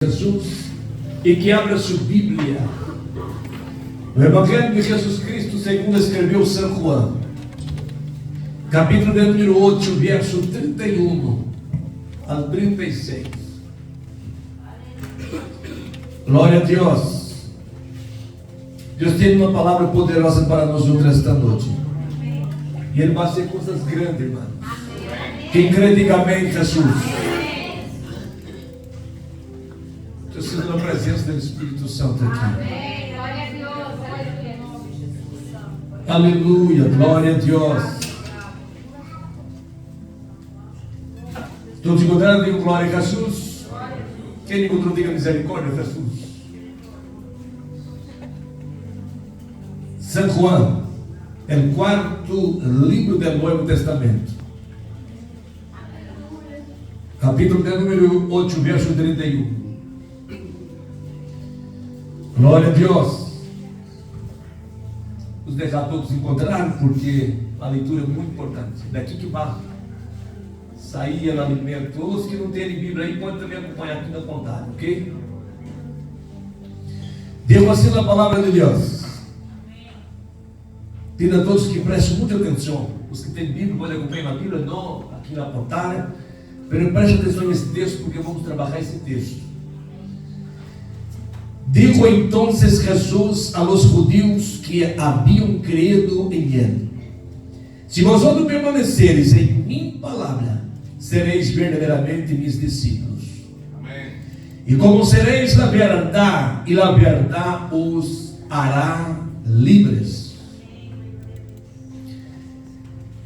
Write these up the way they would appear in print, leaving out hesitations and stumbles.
Jesus e que abra sua Bíblia no Evangelho de Jesus Cristo segundo escreveu São João, capítulo de número 8, verso 31 ao 36. Glória a Deus. Deus tem uma palavra poderosa para nós outras esta noite, e Ele vai ser coisas grandes, irmão. Quem crê, diga amém, Jesus. Eu sinto a presença do Espírito Santo aqui. Amém. Glória a Deus. Aleluia. Glória a Deus. Todos encontraram? Digam glória a Jesus. Quem encontrou, diga misericórdia a Jesus. São João é o quarto livro do Novo Testamento. Capítulo de número 8, verso 31. Glória a Deus. Os deixar todos encontraram, porque a leitura é muito importante. Daqui que vai sair o alimento. Os que não têm Bíblia aí podem também acompanhar aqui na contagem, ok? Deus assim na palavra de Deus. Pido a todos que prestem muita atenção. Os que têm Bíblia podem acompanhar na Bíblia, não aqui na contagem. Mas preste atenção nesse texto, porque vamos trabalhar esse texto. Dijo entonces Jesús a los judíos que habían creído en él: si vosotros permanecereis en mi palabra, seréis verdaderamente mis discípulos. Amén. Y conoceréis la verdad, y la verdad os hará libres.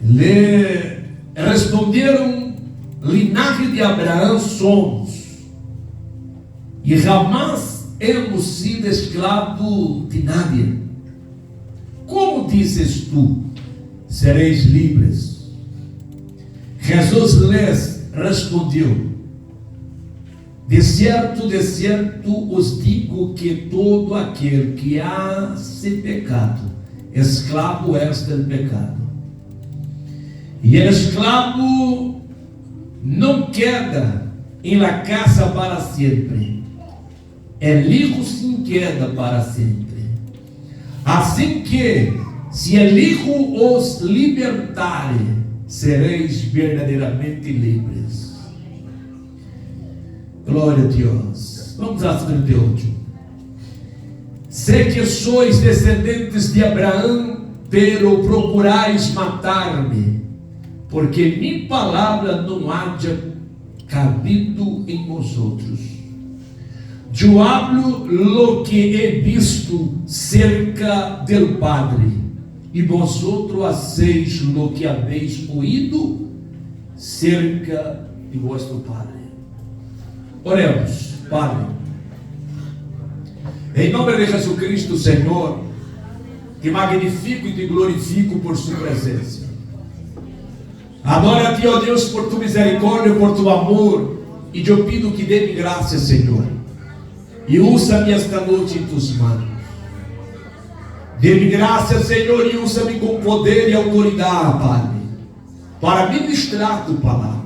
Le respondieron: linaje de Abraham somos, y jamás hemos sido escravo de nadie. Como dizes tu, sereis livres? Jesus lhes respondeu: de certo os digo que todo aquele que hace pecado, escravo é del pecado. E o escravo não queda em la casa para sempre. El Hijo sin queda para sempre. Assim que, se el Hijo os libertare, sereis verdadeiramente livres. Glória a Deus. Vamos a 38. Sei que sois descendentes de Abraão, pero procurais matar-me, porque minha palavra não haja cabido em vosotros. Eu hablo lo que he visto cerca del Padre, e vosotros hacéis lo que habéis oído cerca de vuestro Padre. Oremos. Padre, em nome de Jesus Cristo, Senhor, te magnifico e te glorifico por sua presença. Adoro a ti, ó Deus, por tu misericórdia, por tu amor, e eu pido que dê-me graça, Senhor, e usa-me esta noite em tuas mãos. Dê-me graça, Senhor, e usa-me com poder e autoridade, Pai, para ministrar tua palavra.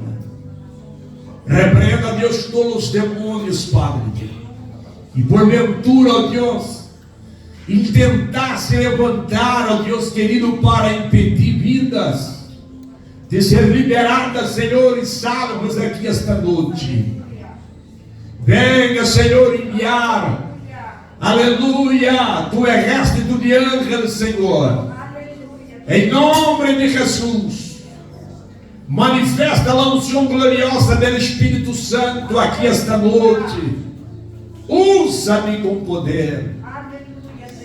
Repreenda, Deus, todos os demônios, Padre, e porventura, ó Deus, intentar se levantar, ó Deus querido, para impedir vidas de ser liberadas, Senhor, e salvas aqui esta noite. Venha, Senhor, enviar, aleluia, tu exército de ángeles, Senhor, em nome de Jesus. Manifesta a unção gloriosa do Espírito Santo aqui esta noite. Usa-me com poder.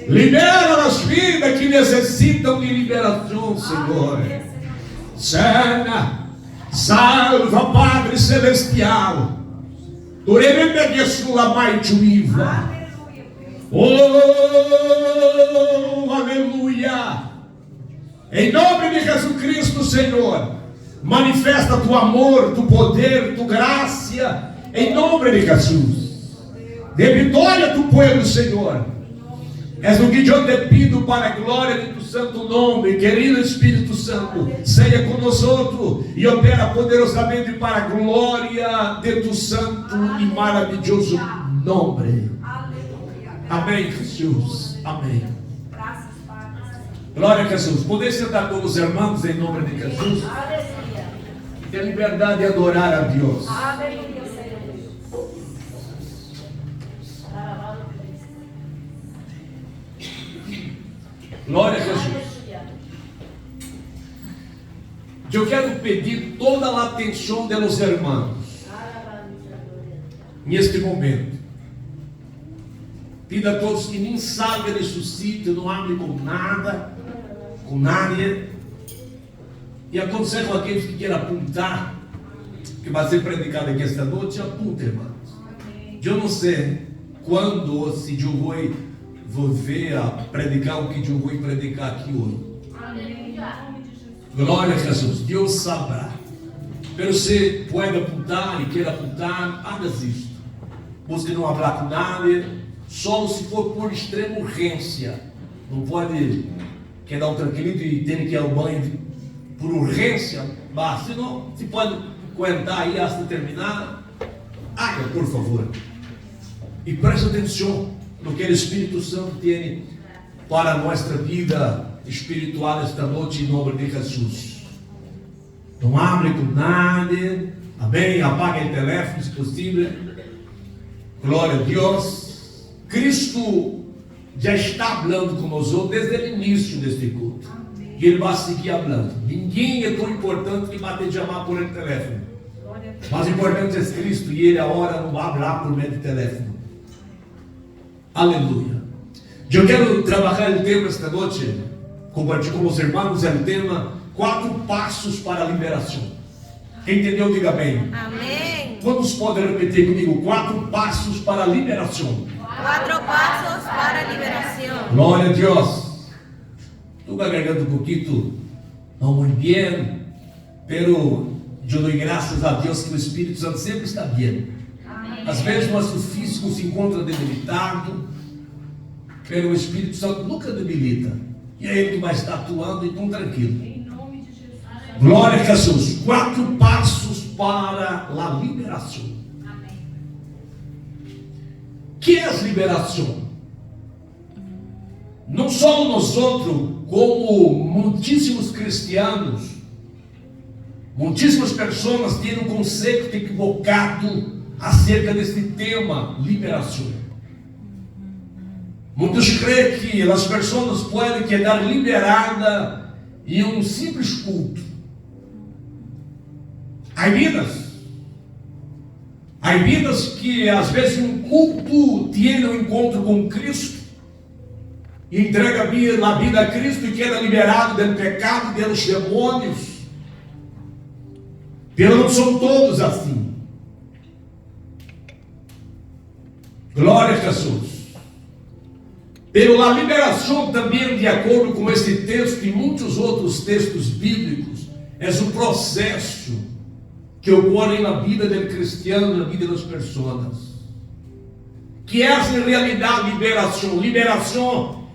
Libera as vidas que necessitam de liberação, Senhor. Sana, salva, Padre Celestial. Tu remedias sua mighty viva. Oh, aleluia. Em nome de Jesus Cristo, Senhor, manifesta tu amor, tu poder, tu graça, em nome de Jesus. Dê vitória a tu povo, Senhor. És o que eu te pido para a glória de tu santo nome, querido Espírito Santo. Seja conosco e opera poderosamente para a glória de tu santo e maravilhoso nombre. Aleluia. Amém, Jesus. Amém. Graças, Pai. Glória a Jesus. Poder sentar todos os irmãos em nome de Jesus. Aleluia. Ter liberdade de adorar a Deus. Aleluia, Senhor. Glória a Jesus. Aleluia. Eu quero pedir toda a atenção dos irmãos neste momento. Pido a todos que nem salgam desse sítio, não hablem com nada, com nadie. E aconselho aqueles que queiram apontar, que vai ser predicado aqui esta noite, apunte, irmãos. Eu não sei quando ou se eu vou ver a predicar o que eu vou predicar aqui hoje. Aleluia. Glória a Jesus, Deus saberá. Pero se pode apontar e queira apontar, haga isto. Busque não falar com nadie, só se for por extrema urgência. Não pode quedar um tranquilito e ter que ir ao banho por urgência. Mas se não, se pode aguentar aí até terminar, haga, por favor. E preste atenção no que o Espírito Santo tem para a nossa vida espiritual esta noite, em nome de Jesus. Não hable com nada. Amém? Apague o telefone se possível. Glória a Deus. Cristo já está falando conosco desde o início deste culto. E Ele vai seguir falando. Ninguém é tão importante que vai ter de chamar por ele telefone. Mas o importante é Cristo e Ele agora não vai falar por meio de telefone. Aleluia. Eu quero trabalhar o tema esta noite, compartilhar com os irmãos o tema 4 passos para a liberação. Quem entendeu, diga bem. Amém. Quantos podem repetir comigo? 4 passos para a liberação. 4 pasos para a liberação. Glória a Deus. Estou carregando um pouquinho, não muito bem, pero eu dou graças a Deus que o Espírito Santo sempre está bem. Às vezes nosso físico se encontra debilitado, pero o Espírito Santo nunca debilita. E é Ele que vai estar atuando, então tranquilo. Em nome de Jesus. Glória a Jesus. 4 passos para a liberação. Amém. Que é a liberação? Não só nós outros, como muitíssimos cristianos, muitíssimas pessoas têm um conceito equivocado acerca deste tema, liberação. Muitos creem que as pessoas podem quedar liberadas em um simples culto. Há vidas que às vezes um culto tem um encontro com Cristo, entrega a vida a Cristo e queda liberado do pecado e dos demônios. Pero não são todos assim. Glória a Jesus. Pela liberação também, de acordo com este texto e muitos outros textos bíblicos, é um processo que ocorre na vida do cristiano, na vida das pessoas. Que é em realidade liberação. Liberação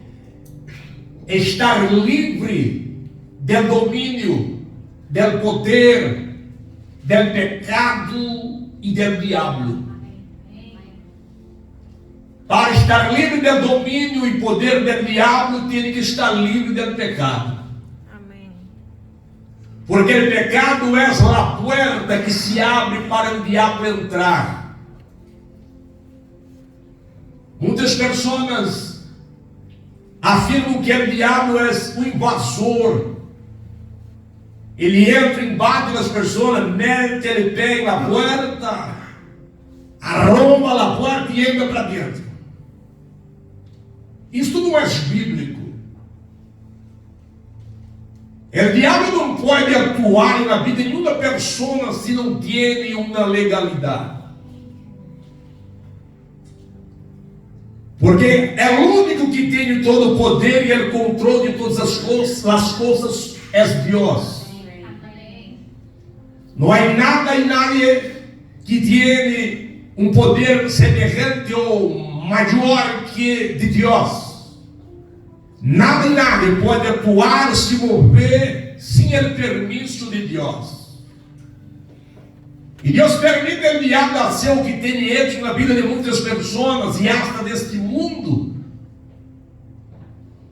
é estar livre do domínio, do poder, do pecado e do diabo. Para estar livre do domínio e poder do diabo, tem que estar livre do pecado. Amém. Porque o pecado é a porta que se abre para o diabo entrar. Muitas pessoas afirmam que o diabo é um invasor. Ele entra, invade as pessoas, mete ele pé na porta, arromba a porta e entra para dentro. Isso não é bíblico. O diabo não pode atuar na vida de nenhuma pessoa se não tem uma legalidade. Porque é o único que tem todo o poder e o controle de todas as coisas é Deus. Não há nada e nadie que tenha um poder semelhante ou maior que de Deus. Nada e nadie pode atuar, se mover sem o permisso de Deus. E Deus permite o diabo fazer o que tem hecho na vida de muitas pessoas e hasta deste mundo,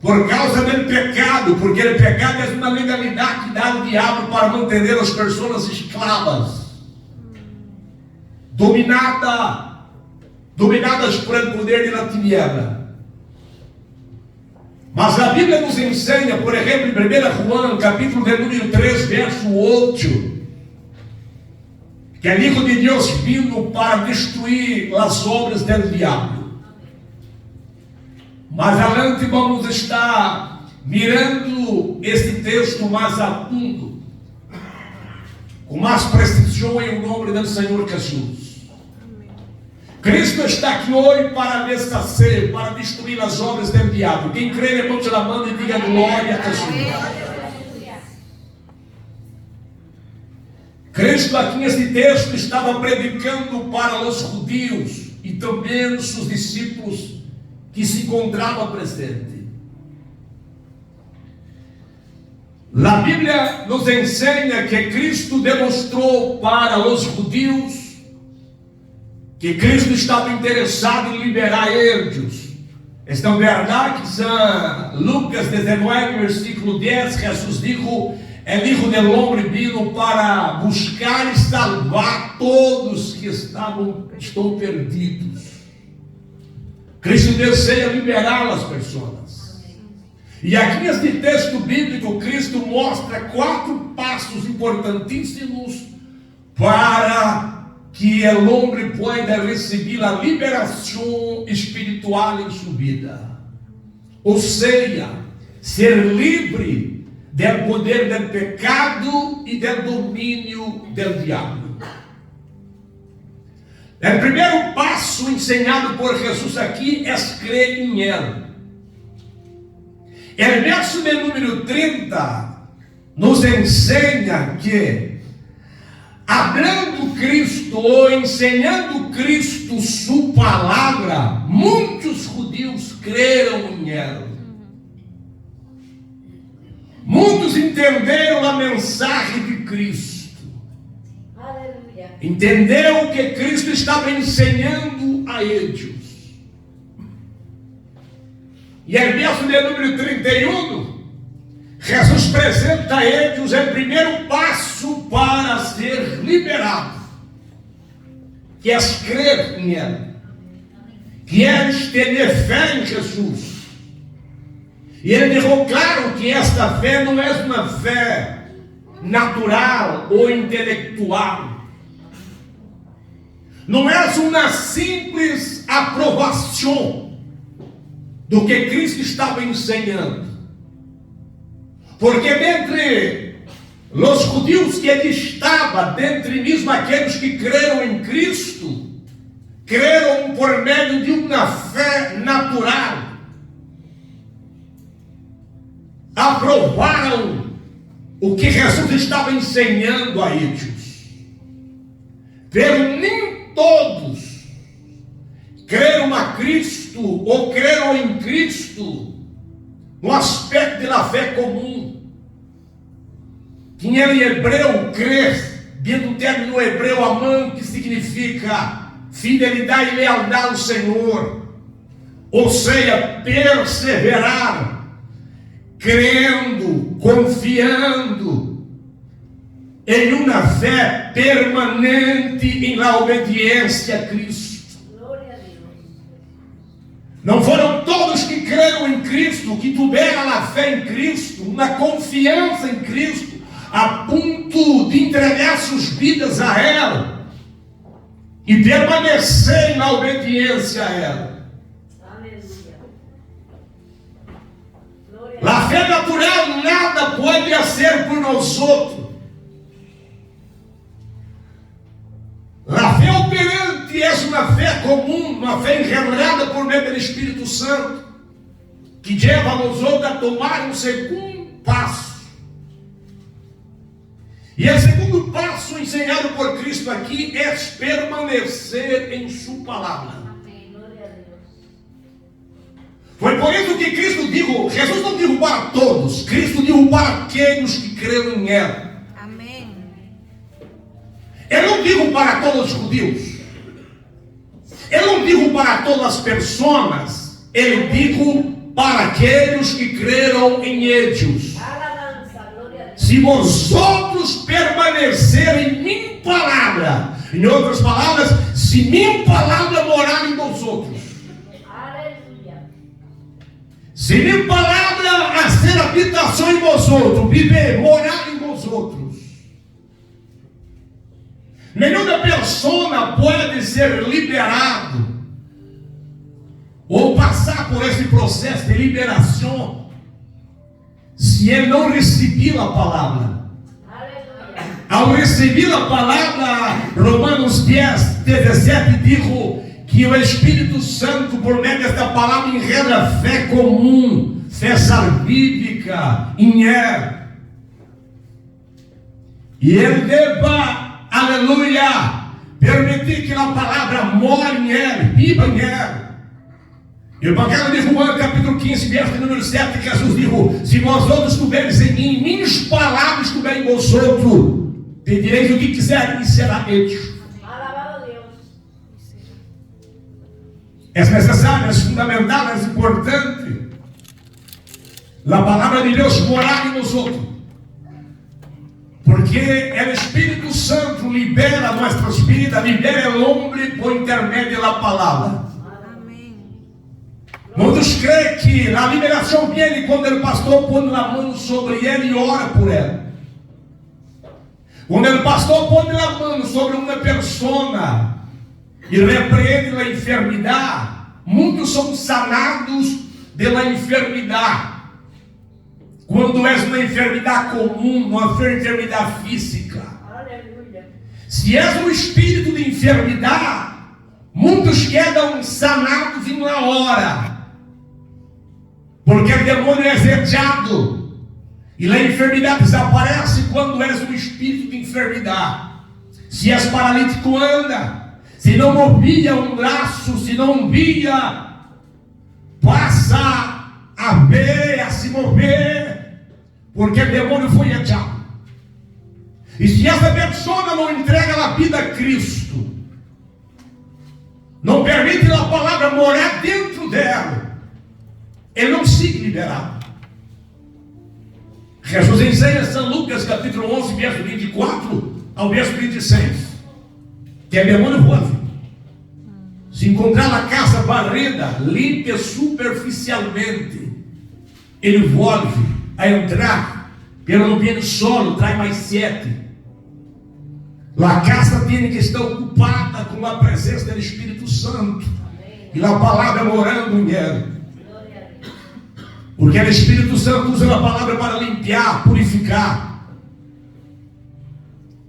por causa do pecado, porque o pecado é uma legalidade que dá ao diabo para manter as pessoas escravas, dominadas por o poder da tiniebra. Mas a Bíblia nos ensina, por exemplo, em 1 João, capítulo de número 3, verso 8, que é o Hijo de Deus vindo para destruir as obras do diabo. Mas adelante vamos estar mirando este texto mais a fundo, com mais precisão em nome do Senhor Jesus. Cristo está aqui hoje para desfazer, para destruir as obras do diabo. Quem crê, levante a mão e diga glória a Jesus. Cristo aqui nesse texto estava predicando para os judeus e também os seus discípulos que se encontravam presentes. A Bíblia nos ensina que Cristo demonstrou para os judeus que Cristo estava interessado em liberar eles. Esta é verdade que São Lucas 19, versículo 10, Jesus disse: "El Hijo del Hombre vino para buscar e salvar todos que estão perdidos." Cristo deseja liberar as pessoas. E aqui neste texto bíblico, Cristo mostra 4 passos importantíssimos para que o homem pueda receber a liberação espiritual em sua vida. Ou seja, ser livre do poder do pecado e do domínio do diabo. O primeiro passo ensinado por Jesus aqui é crer em Ele. O verso de número 30 nos ensina que, hablando Cristo ou ensinando Cristo sua palavra, muitos judeus creram em Ele. Muitos entenderam a mensagem de Cristo. Entenderam o que Cristo estava ensinando a eles. E o verso de número 31, Jesus apresenta a eles o primeiro passo para ser liberado, que é crer em Ele, que é ter fé em Jesus. E ele deixou claro que esta fé não é uma fé natural ou intelectual. Não é uma simples aprovação do que Cristo estava ensinando. Porque dentre os judeus que ele estava, dentre mesmo aqueles que creram em Cristo, creram por meio de uma fé natural. Aprovaram o que Jesus estava ensinando a eles. Pero nem todos creram a Cristo ou creram em Cristo no aspecto da fé comum. Que em hebreu, crer, dentro do término hebreu, amam, que significa fidelidade e lealdade ao Senhor. Ou seja, perseverar, crendo, confiando em uma fé permanente em la obediência a Cristo. Não foram todos que creram em Cristo, que tiveram a fé em Cristo, uma confiança em Cristo, a ponto de entregar suas vidas a ela e permanecer na obediência a ela. A fé natural nada pode fazer por nós outros. A fé operante é uma fé comum, uma fé enregrada por meio do Espírito Santo, que leva a nós outros a tomar um segundo passo. E o segundo passo ensinado por Cristo aqui é permanecer em sua palavra. Foi por isso que Cristo disse, Jesus não disse para todos, Cristo disse para aqueles que creram em Ele. Amém. Ele não digo para todos os judeus. Eu não digo para todas as pessoas. Eu digo para aqueles que creram em Jesus. Alabanza, glória a Deus. Se vosotros permanecerem em minha palavra, em outras palavras, se minha palavra morar em vosotros, Aleluia. se minha palavra hacer habitação em vosotros, viver, morar em vosotros, nenhuma pessoa pode ser liberado ou passar por esse processo de liberação se ele não receber a palavra. Aleluia. Ao receber a palavra, Romanos 10, 17 diz que o Espírito Santo, por meio desta palavra, enreda a fé comum, fé salvífica, em ele. E ele deva, aleluia, permitir que a palavra more em ele, viva em ele. E o Evangelho de João, capítulo 15, verso número 7, Jesus diz: se vós outros estiveres em mim, minhas palavras estiverem em vós outros, pedireis o que quiserem e será feito. Alabado a Deus. É necessário, é fundamental, é importante a palavra de Deus morar em nós outros, porque o Espírito Santo libera nossas vidas, libera o homem por intermédio da palavra. Amém. Muitos creem que a liberação vem quando o pastor põe a mão sobre ele e ora por ele. Quando o pastor põe a mão sobre uma pessoa e repreende a enfermidade, muitos são sanados da enfermidade. Quando é uma enfermidade comum, uma enfermidade física. Aleluia. Se é um espírito de enfermidade, muitos quedam sanados em uma hora, porque o demônio é exerciado e a enfermidade desaparece quando és um espírito de enfermidade. Se és paralítico, anda. Se não movia um braço, se não via, passa a ver, a se mover, porque o demônio foi echado. E se essa pessoa não entrega a vida a Cristo, não permite a palavra morar dentro dela, ele não sigue liberado. Jesus ensina em São Lucas capítulo 11, verso 24 ao verso 26, que é demônio voa. Se encontrar a casa varrida, limpa superficialmente, ele volve a entrar pelo ambiente solo, traz mais 7. A casa tem que estar ocupada com a presença do Espírito Santo e a palavra morando em ela. Glória a Deus. Porque o Espírito Santo usa a palavra para limpar, purificar.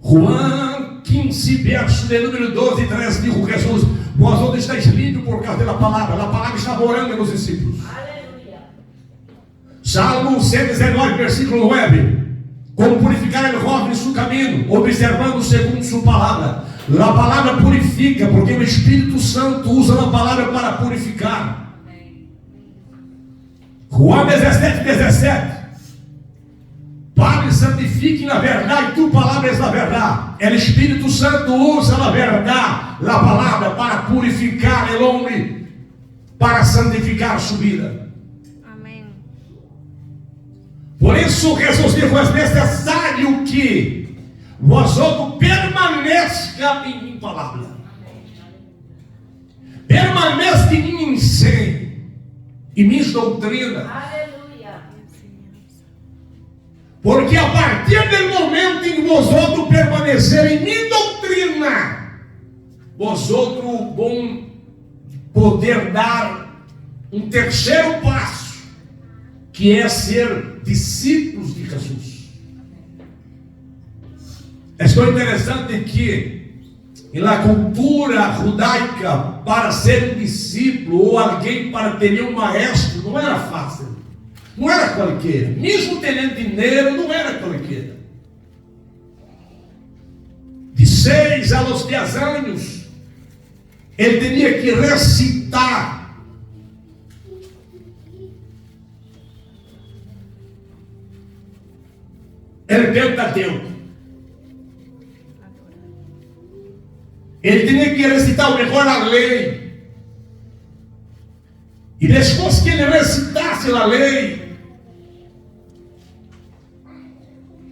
João 15, verso de número 12 e 13, diz Jesus: vós outros estáis limpos por causa da palavra. A palavra está morando nos discípulos. Aleluia. Salmo 119, versículo 9: como purificar o jovem em seu caminho, observando segundo sua palavra. A palavra purifica, porque o Espírito Santo usa a palavra para purificar. João 17, 17: Pai, santifique na verdade, tu palavra és a verdade. O Espírito Santo usa a verdade, a palavra, para purificar o homem, para santificar sua vida. Amém. Por isso Jesus diz: é necessário que vós outros permaneçam em minha palavra, permaneçam em minha ensino e minhas doutrinas. Aleluia. Porque a partir do momento em que vós outros permanecerem em minha doutrina, vós outros vão poder dar um terceiro passo, que é ser discípulos de Jesus. É tão interessante que na cultura judaica, para ser um discípulo ou alguém para ter um maestro, não era fácil. Não era qualquer. Mesmo tendo dinheiro, não era qualquer. De 6 aos 10 anos, ele tinha que recitar o Pentateuco. ele tinha que recitar melhor a lei. E depois que ele recitasse a lei,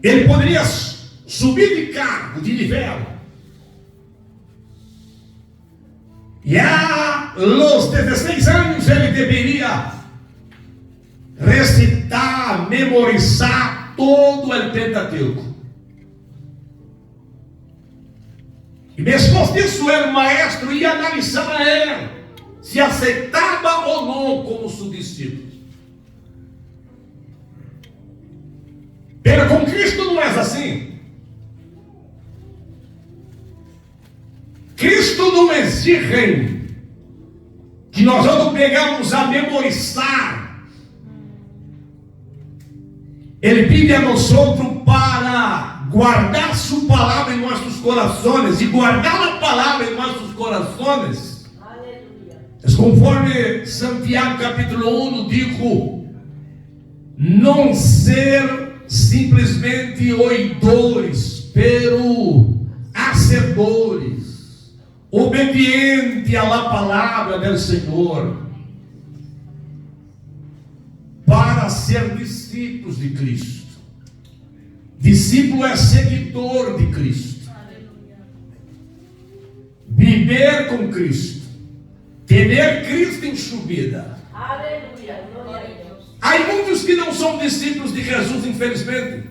ele poderia subir de cargo, de nível. E aos 16 anos ele deveria recitar, memorizar todo o Pentateuco. E depois disso, o maestro ia analisar ele, se aceitava ou não como seu discípulo. Mas com Cristo não é assim. Cristo não exige que nós vamos pegamos a memorizar. Ele pede a nós outros para guardar sua palavra em nossos corações. E guardar a palavra em nossos corações, Aleluia. conforme Santiago capítulo 1 diz, não ser simplesmente oidores, pero hacedores, obediente à palavra do Senhor, para ser discípulos de Cristo. Discípulo é seguidor de Cristo. Viver com Cristo, ter Cristo em sua vida. Aleluia. Glória a Deus. Há muitos que não são discípulos de Jesus, infelizmente.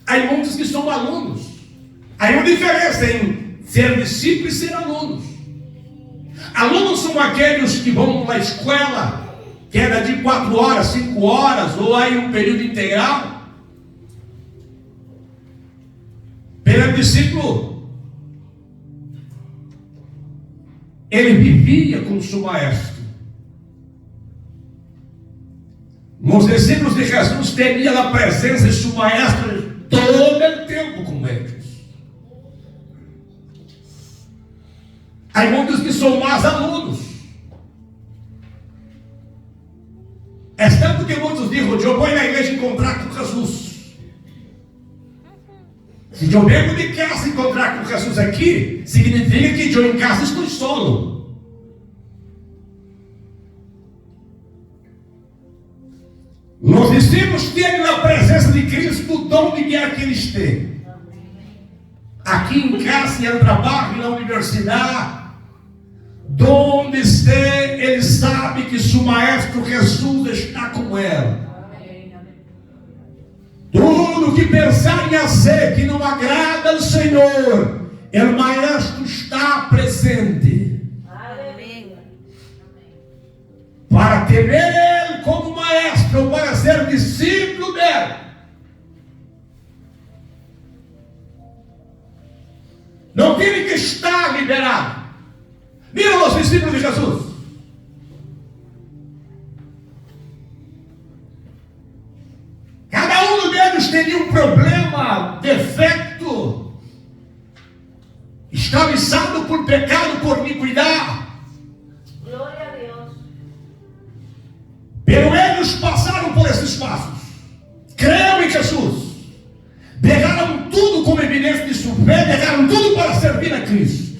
Há muitos que são alunos. Há uma diferença em ser discípulo e ser alunos. Alunos são aqueles que vão na escola, que era de 4 horas, 5 horas, ou aí um período integral. Pelo discípulo, ele vivia com o seu maestro. Os discípulos de Jesus teriam a presença de seu maestro todo o tempo com eles. Há muitos que são mais alunos. É tanto que muitos dizem, eu vou na igreja encontrar com Jesus. Se eu venho de casa encontrar com Jesus aqui, significa que eu em casa estou solo. Os discípulos têm a presença de Cristo onde quer que eles estejam. Aqui em casa, no trabalho, na universidade, onde estiver, ele sabe que seu maestro Jesus está com ele. Tudo que pensar em fazer que não agrada ao Senhor, o maestro está presente. Aleluia. Para temer ele como maestro, para ser discípulo dele. Não tem que estar liberado. Mira os discípulos de Jesus. Cada um deles teria um problema, defeito, escravizado por pecado, por iniquidade. Glória a Deus. Pero eles passaram por esses passos, creram em Jesus, pegaram tudo como evidência de sua fé, pegaram tudo para servir a Cristo.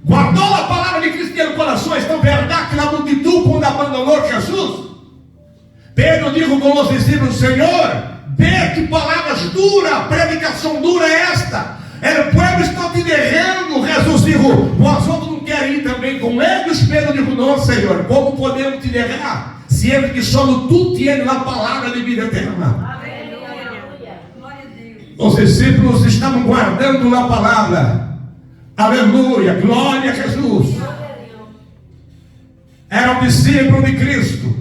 Guardou a palavra de Cristo no coração, é tão verdade que na multidão, quando abandonou Jesus, Pedro disse com os discípulos, Senhor, vê que palavras duras, predicação dura é esta. O povo está te derrendo. Jesus disse, vós outros não querem ir também com eles? Pedro disse, não, Senhor, como podemos te derrar, sendo que só tu tens a palavra de vida eterna? Aleluia. Glória a Deus. Os discípulos estavam guardando a palavra. Aleluia, glória a Jesus. Glória a Deus. Era um discípulo de Cristo,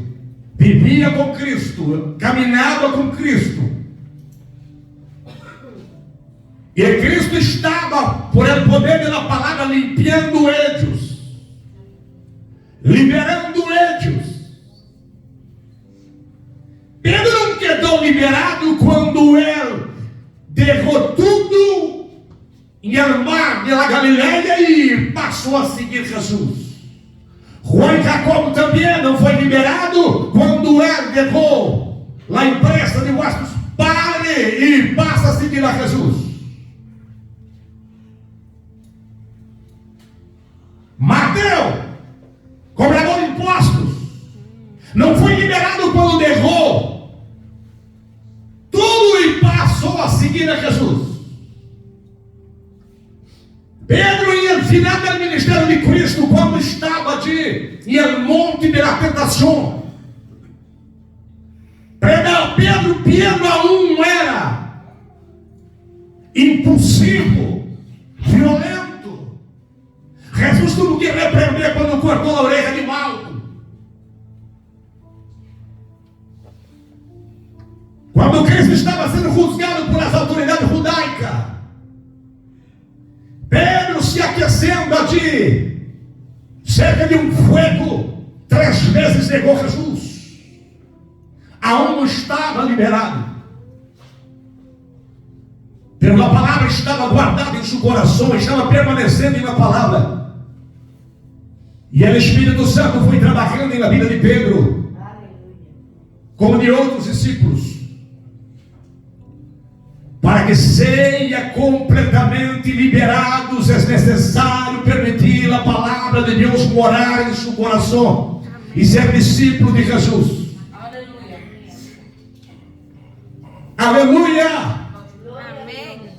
vivia com Cristo, caminhava com Cristo. E Cristo estava, por el poder da palavra, limpiando eles, liberando eles. Pedro não quedou liberado quando ele derrou tudo em el mar de la Galileia e passou a seguir Jesus. Juan e Jacobo também não foi liberado quando ele derrou a empresa de vossos pais e passa a seguir a Jesus. Mateu, cobrador de impostos, não foi liberado quando negou tudo e passou a seguir a Jesus. Pedro, em final do ministério de Cristo, quando estava em el monte de la tentação, Pedro aún era impulsivo, violento. Jesus tuvo que repreender quando cortou a orelha de Malco. Quando Cristo estava sendo juzgado por as autoridades judaicas, Pedro se aquecendo cerca de um fogo, 3 vezes negou Jesus. Aún não estava liberado, pela palavra estava guardada em seu coração, estava permanecendo na palavra. E o Espírito Santo foi trabalhando na vida de Pedro, como de outros discípulos, para que seja completamente liberados. É necessário permitir a palavra de Deus morar em seu coração e ser discípulo de Jesus. Aleluia! Amém.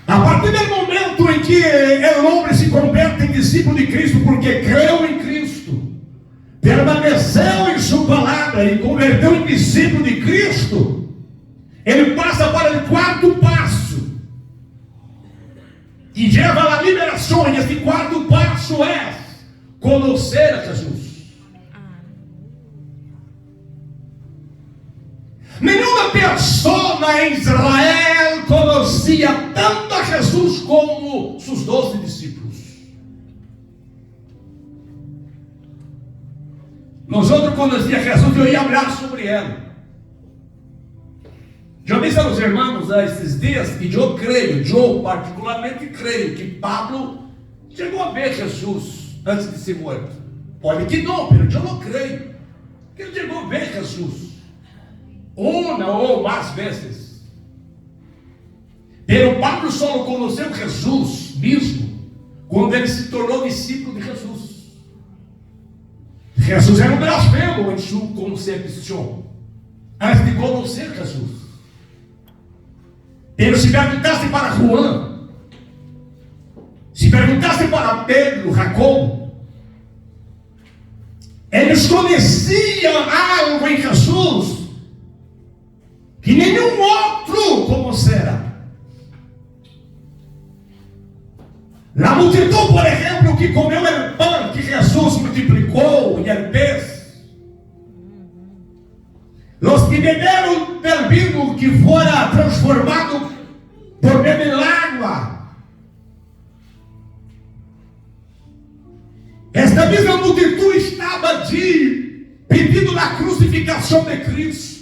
A partir do momento em que o homem se converte em discípulo de Cristo, porque creu em Cristo, permaneceu em sua palavra e converteu em discípulo de Cristo, ele passa para o 4º passo e leva a liberação. E este 4º passo é conhecer a Jesus. Nenhuma pessoa em Israel conhecia tanto a Jesus como seus 12 discípulos. Nós outros conhecíamos Jesus e eu ia falar sobre ele. Eu disse aos irmãos esses dias que eu particularmente creio que Pablo chegou a ver Jesus antes de ser morto. Pode que não, mas eu não creio que ele chegou a ver Jesus uma ou mais vezes. Pero Pablo só conheceu Jesus mesmo quando ele se tornou discípulo de Jesus. Jesus era um blasfemo em sua concepção antes de conhecer Jesus. Ele se perguntasse para João, se perguntasse para Pedro, Jacobo, eles conheciam algo em Jesus que nenhum outro conhecera. A multidão, por exemplo, que comeu o pão que Jesus multiplicou e o peixe, os que beberam del vinho que fora transformado por beber água, esta mesma multidão estava pedindo a crucificação de Cristo.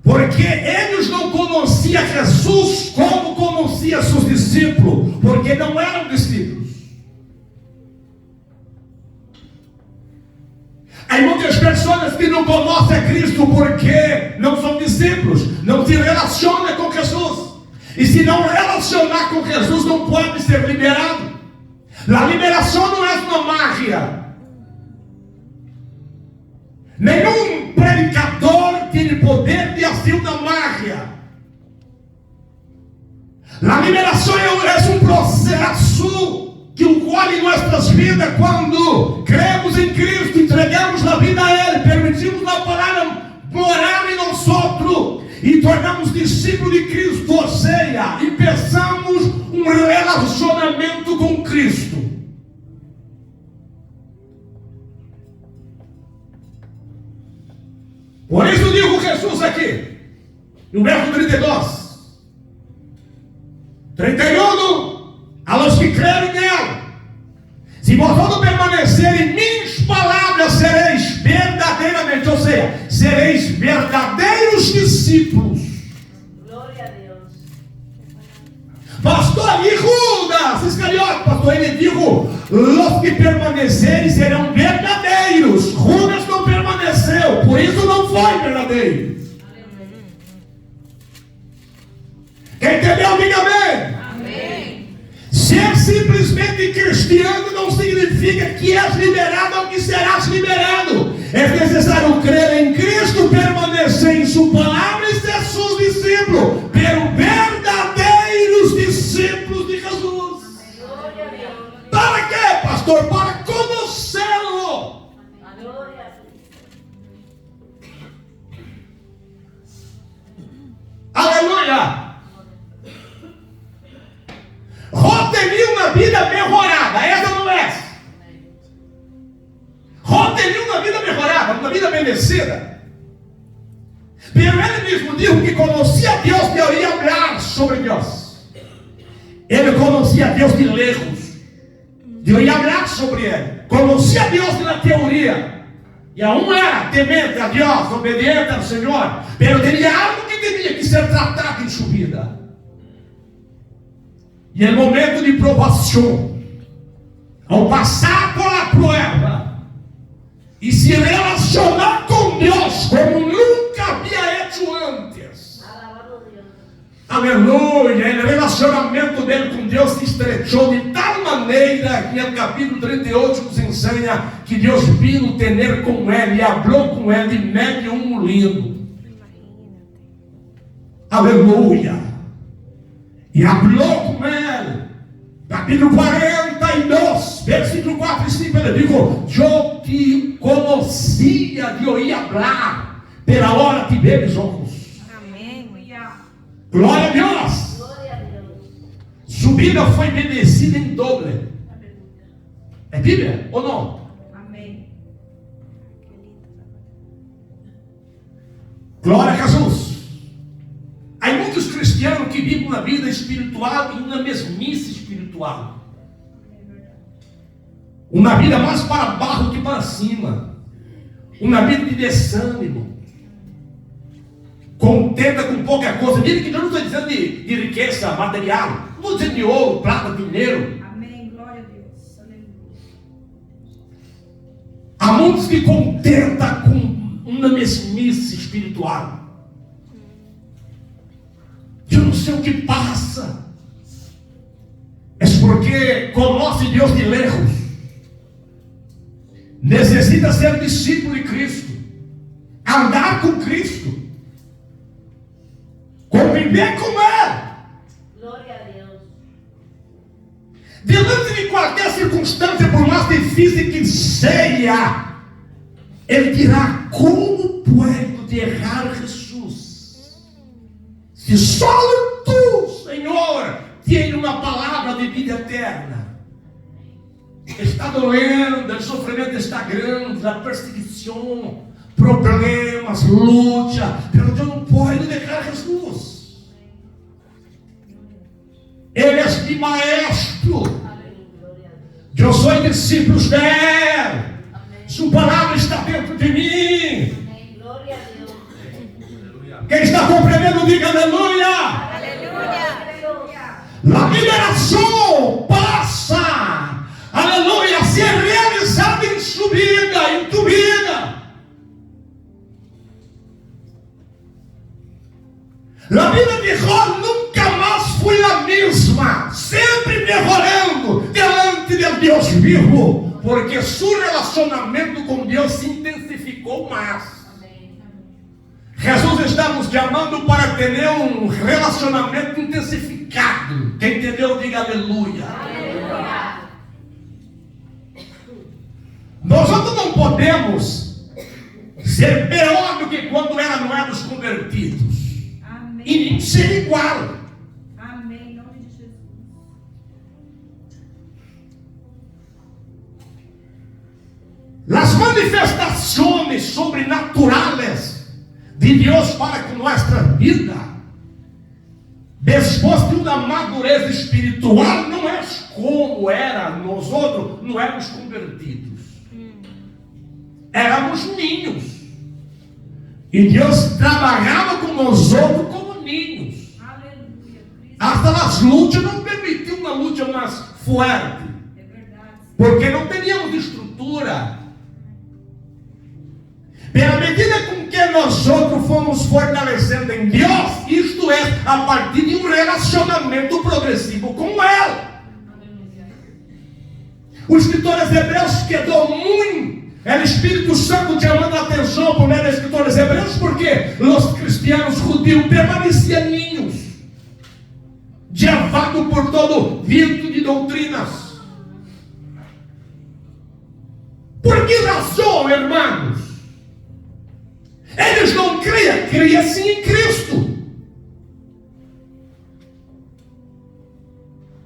Porque eles não conheciam Jesus como conheciam seus discípulos, porque não eram discípulos. Há muitas pessoas que não conhecem a Cristo porque não são discípulos, não se relacionam com Jesus. E se não relacionar com Jesus, não pode ser liberado. A liberação não é uma mágia. Nenhum predicador tem poder de agir na mágia. A liberação é um processo que ocorre em nossas vidas quando cremos em Cristo, entregamos a vida a Ele, permitimos a palavra morar em nós e tornamos discípulos de Cristo, ou seja, empezamos um relacionamento com Cristo. Por isso digo Jesus aqui, no verso 32, 31, a los que crerem nele, se vosotros permanecerem em minhas palavras, sereis verdadeiramente, ou seja, sereis verdadeiros discípulos. Glória a Deus. Pastor, e Judas Iscariote, pastor, ele dijo, os que permanecerem serão verdadeiros. Judas não permaneceu, por isso não foi verdadeiro. Quem entendeu, diga amém. Amém. simplesmente cristiano não significa que és liberado ou que serás liberado. É necessário crer em Cristo, permanecer em sua palavra e ser seus discípulos, verdadeiros discípulos de Jesus. Glória a Deus. Para quê, pastor? Para conhecê-lo. Glória a Deus. Aleluia! Ró teria uma vida melhorada, essa não é. Ró teria uma vida melhorada, uma vida bendecida. Pero ele mesmo disse que conhecia Deus e oía falar sobre Deus. Ele conhecia Deus de lejos, de oía falar sobre ele. Conhecia Deus na teoria. E aún era temente a Deus, obediente ao Senhor. Pero teria algo que tinha que ser tratado em sua vida. E no momento de provação, ao passar por a prova e se relacionar com Deus como nunca havia feito antes. Alabado Deus. Aleluia! O relacionamento dele com Deus se estrechou de tal maneira que no capítulo 38 nos ensina que Deus vino ter com ele e falou com ele em meio de um molino. Aleluia! E falou com ele. Capítulo 42, versículo 4 e 5, ele disse: eu te conhecia de ouvir falar, pela hora que veres ojos. Amém. Glória a Deus. Glória a Deus. Sua vida foi bendecida em doble. É Bíblia ou não? Amém. Glória a Jesus. Há muitos cristianos que vivem uma vida espiritual e uma mesmice espiritual. Uma vida mais para baixo que para cima. Uma vida de desânimo. Contenta com pouca coisa. Mira que eu não estou dizendo de riqueza material. Não estou dizendo de ouro, prata, dinheiro. Amém. Glória a Deus. Aleluia. Há muitos que contentam com uma mesmice espiritual. Eu não sei o que passa. É porque conhece Deus de lejos. Necessita ser discípulo de Cristo. Andar com Cristo. Conviver com Ele. Glória a Deus. Diante de qualquer circunstância, por mais difícil que seja, Ele dirá: como puedo deixar Jesus? Se só tu, Senhor, tem uma palavra de vida eterna. Está doendo, o sofrimento está grande, a perseguição, problemas, luta, mas eu não posso deixar Jesus. Ele é mi maestro. Amém. Glória a Deus. Eu sou discípulo dele. Amém. Sua palavra está dentro de mim. Amém. Glória a Deus. Quem está compreendendo, diga aleluia. Aleluia. A liberação passa, aleluia, a ser realizada em sua vida, em tua vida. A vida de Jó nunca mais foi a mesma, sempre melhorando diante de Deus vivo, porque seu relacionamento com Deus se intensificou mais. Jesus está nos chamando para ter um relacionamento intensificado. Quem entendeu, diga aleluia. Aleluia. Nós não podemos ser pior do que quando éramos convertidos. Amém. E nem ser igual. Amém. Em nome de Jesus. As manifestações sobrenaturais de Deus para com nossa vida, depois de uma madurez espiritual, não é como era nós outros, não éramos convertidos. Éramos ninhos. E Deus trabalhava com nós outros como ninhos. Aleluia. Até as lutas não permitiu uma luta mais forte. É verdade. Porque não teníamos estrutura. Pela medida com que nós outros fomos fortalecendo em Deus, isto é, a partir de um relacionamento progressivo com Ele. O escritor aos Hebreus quedou muito. El Espírito Santo chamando a atenção por meio dos escritores hebreus, porque os cristianos judíos permaneciam ninhos, llevados por todo vento de doutrinas. Por que razão, irmãos? Eles não criam sim em Cristo.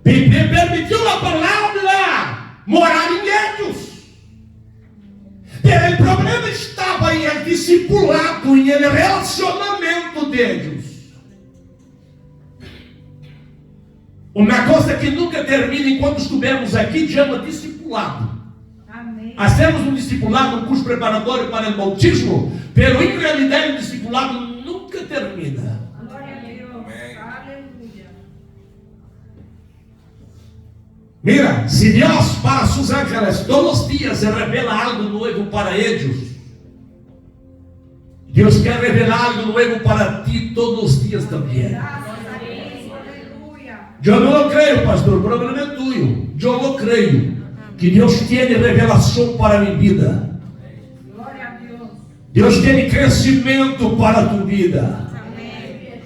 Permitiu a palavra morar em eles. O problema estava em el discipulado, em el relacionamento deles. Uma coisa que nunca termina enquanto estivermos aqui, chama discipulado. Amém. Hacemos um discipulado, um curso preparatório para o bautismo, pero em realidade o discipulado nunca termina. Glória a Deus. Aleluia. Mira, se Deus para sus ángeles todos os dias se revela algo novo para eles, Deus quer revelar algo novo para ti todos os dias também. Graças a Deus. Aleluia. Eu não lo creio, pastor, o problema é tuyo. Eu lo creio que Deus tem revelação para a minha vida. Glória a Deus. Deus tem crescimento para a tua vida. Amém.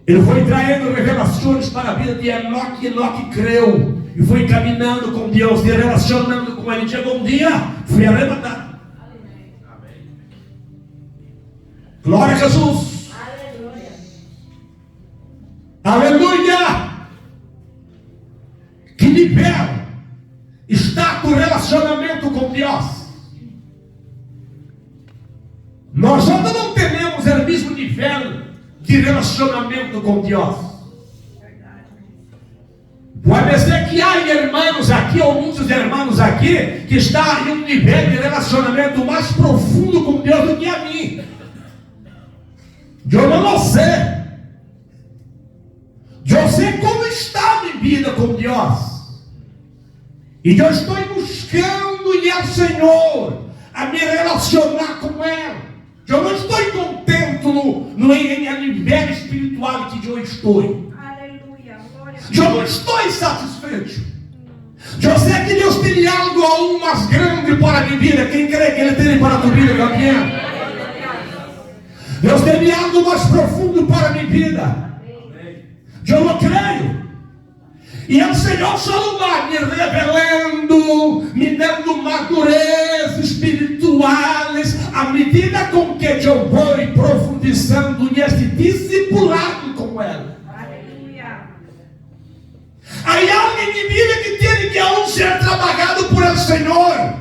Ele foi trazendo revelações para a vida de Enoque, e Enoque creu. E foi caminhando com Deus, se relacionando com Ele. Chegou um dia, foi arrebatado. Glória a Jesus. Aleluia. Que nível está o relacionamento com Deus? Nós ainda não temos o mesmo nível de relacionamento com Deus. Pode ser que há irmãos aqui, ou muitos irmãos aqui, que estão em um nível de relacionamento mais profundo com Deus do que a mim. Eu não sei. Eu sei como está a minha vida com Deus. E eu estou buscando em Senhor a me relacionar com Ele. Eu não estou contente no nível espiritual que eu estou. Aleluia. Glória a Deus. Eu não estou satisfeito. Eu sei que Deus tem algo aún mais grande para a minha vida. Quem crê que Ele tem para a tua vida também? Deus tem algo mais profundo para a minha vida. Eu não creio. E o Senhor só vai me revelando, me dando madurez espirituais, à medida com que eu vou profundizando nesse discipulado com Ele. Aleluia. Há algo em minha vida que tem que aún ser trabalhado por el Senhor.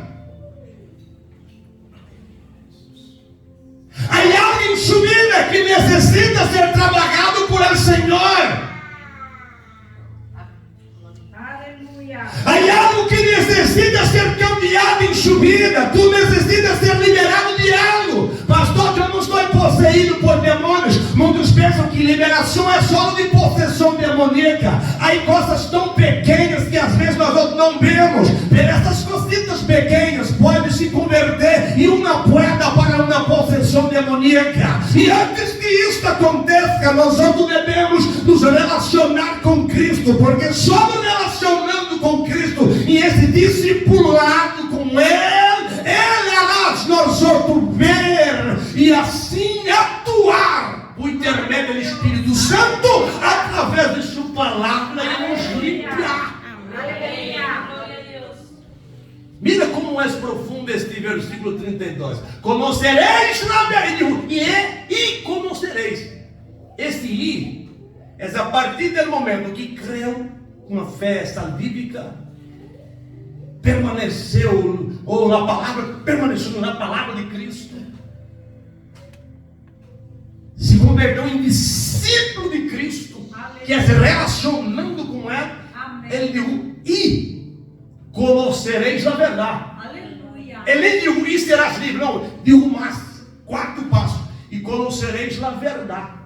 Há algo em sua vida que necessita ser trabalhado por el Senhor. Aleluia. Há algo que necessita ser cambiado em sua vida. Tu necessitas ser liberado de algo. Pastor, eu não estou possuído por demônios. Muitos pensam que liberação é só de possessão demoníaca. Há coisas tão pequenas que às vezes nós não vemos. Essas cositas pequenas podem se converter em uma porta para uma possessão demoníaca. E antes que isso aconteça, nós devemos nos relacionar com Cristo, porque só nos relacionando com Cristo e esse discipulado com Ele, Ele hará nós outros ver e assim atuar por intermédio do Espírito Santo através de sua palavra e nos livrar. Mira como é profundo este versículo 32. Conocereis na verdade e conocereis. Este I é a partir do momento que creu com a fé salvífica, permaneceu na palavra de Cristo, se converteu em discípulo de Cristo, que é se relacionando com Ele. Ele diz: e conocereis a verdade. Aleluia. Ele diz: e serás livre. Não, diz mais, quarto passo: e conocereis a verdade.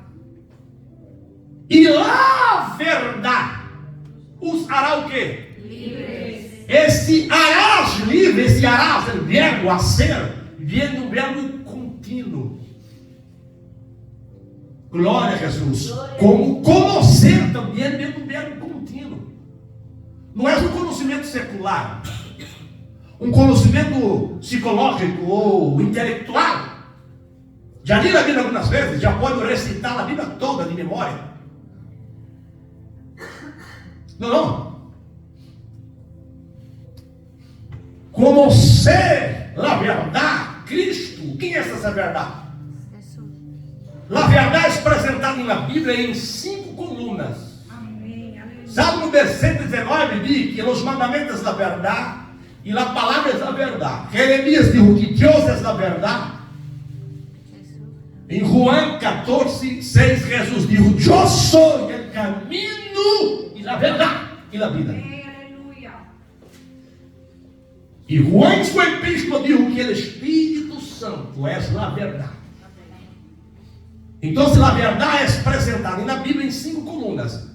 E a verdade os hará o quê? Livres. Esse harás livre, esse harás, o verbo a ser, vem do verbo contínuo. Glória a Jesus. Como conhecer também vem do verbo contínuo. Não é um conhecimento secular. um conhecimento psicológico ou intelectual. Já li a Bíblia algumas vezes, já pode recitar a Bíblia toda de memória. Não. Conhecer a verdade, Cristo. Quem é essa verdade? Jesus. A verdade é apresentada na Bíblia em 5 colunas. Amém. Aleluia. Salmo 119 diz que os mandamentos da verdade e a palavra é da verdade. Jeremias diz que Deus é da verdade. Jesus. Em Juan 14, 6, Jesus diz: Eu sou o caminho e a verdade e a vida. Amém. Aleluia. E Juan, em sua epístola, diz que o Espírito Santo é a verdade. Então, a verdade é apresentada na Bíblia em 5 colunas: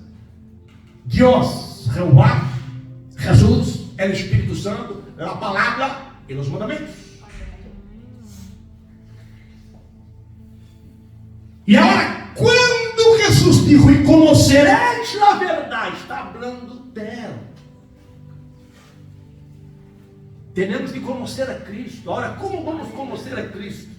Deus, Jeová, Jesus, o Espírito Santo, a palavra e os mandamentos. E agora, quando Jesus dijo: E conhecereis a verdade, está falando dela. Temos que conhecer a Cristo. Agora, como vamos conhecer a Cristo?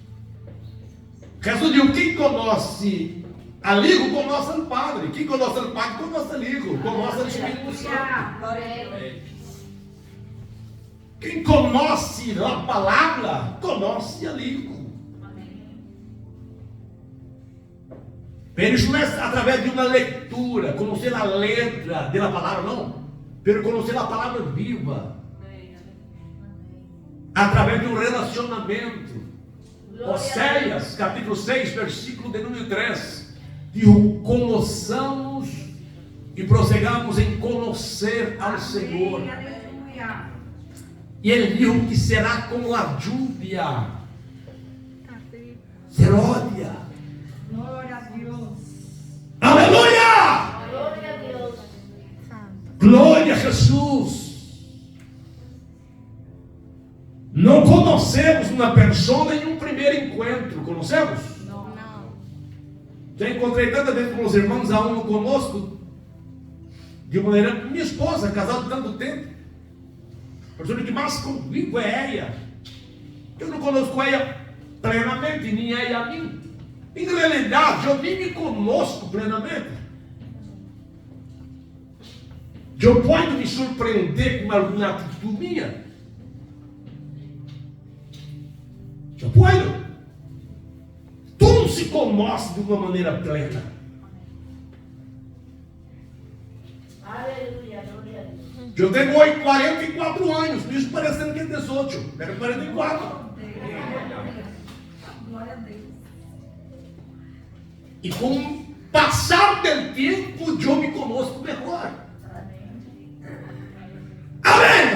Jesus disse: quem conhece a Ligo, conhece o Padre. Quem conhece o Padre, conhece a Ligo, conhece o Espírito Santo. Glória a Deus. Quem conhece a palavra, conhece a Ligo. Mas isso não é através de uma leitura, conhecer a letra da palavra, não. Mas conhecer a palavra viva. Através de um relacionamento. Oséias, capítulo 6, versículo de número 3. Diz: conheçamos e prosseguamos em conhecer ao Senhor. Amém. Aleluia. E ele diz que será como a lluvia, Amém. seródia. Glória a Deus. Aleluia! Glória a Deus. Santo. Glória a Jesus. Não conhecemos uma pessoa em um primeiro encontro, conhecemos? Não. Já encontrei tanta vez com os irmãos, há um conosco, de uma maneira, minha esposa, casada tanto tempo, a pessoa que mais convivo é ela. Eu não conosco ela plenamente, nem ela a mim. Em realidade, eu nem me conosco plenamente. Eu posso me surpreender com alguma atitude minha. Eu posso. Tu não se conhece de uma maneira plena. Aleluia, glória a Deus. Eu tenho hoje 44 anos, isso parecendo que é 18, era 44. Glória a Deus. E com o passar do tempo, eu me conosco melhor. Amém!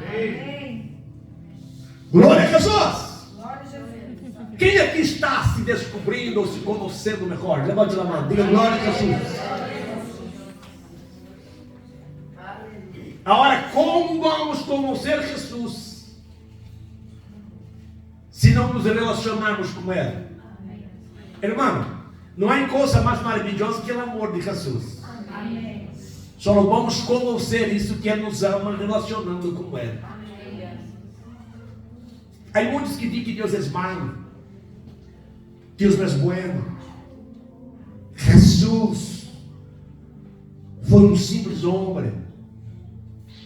Amém. Glória a Jesus! Glória a Jesus. Quem aqui está se descobrindo ou se conhecendo melhor? Levante a mão, diga glória a Jesus. Agora, como vamos conhecer Jesus se não nos relacionarmos com Ele? Irmão, não há coisa mais maravilhosa que o amor de Jesus. Amém. Só vamos conhecer isso que Ele nos ama relacionando com Ele. Há muitos que dizem que Deus é malo, Deus não é bueno. Jesus foi um simples homem,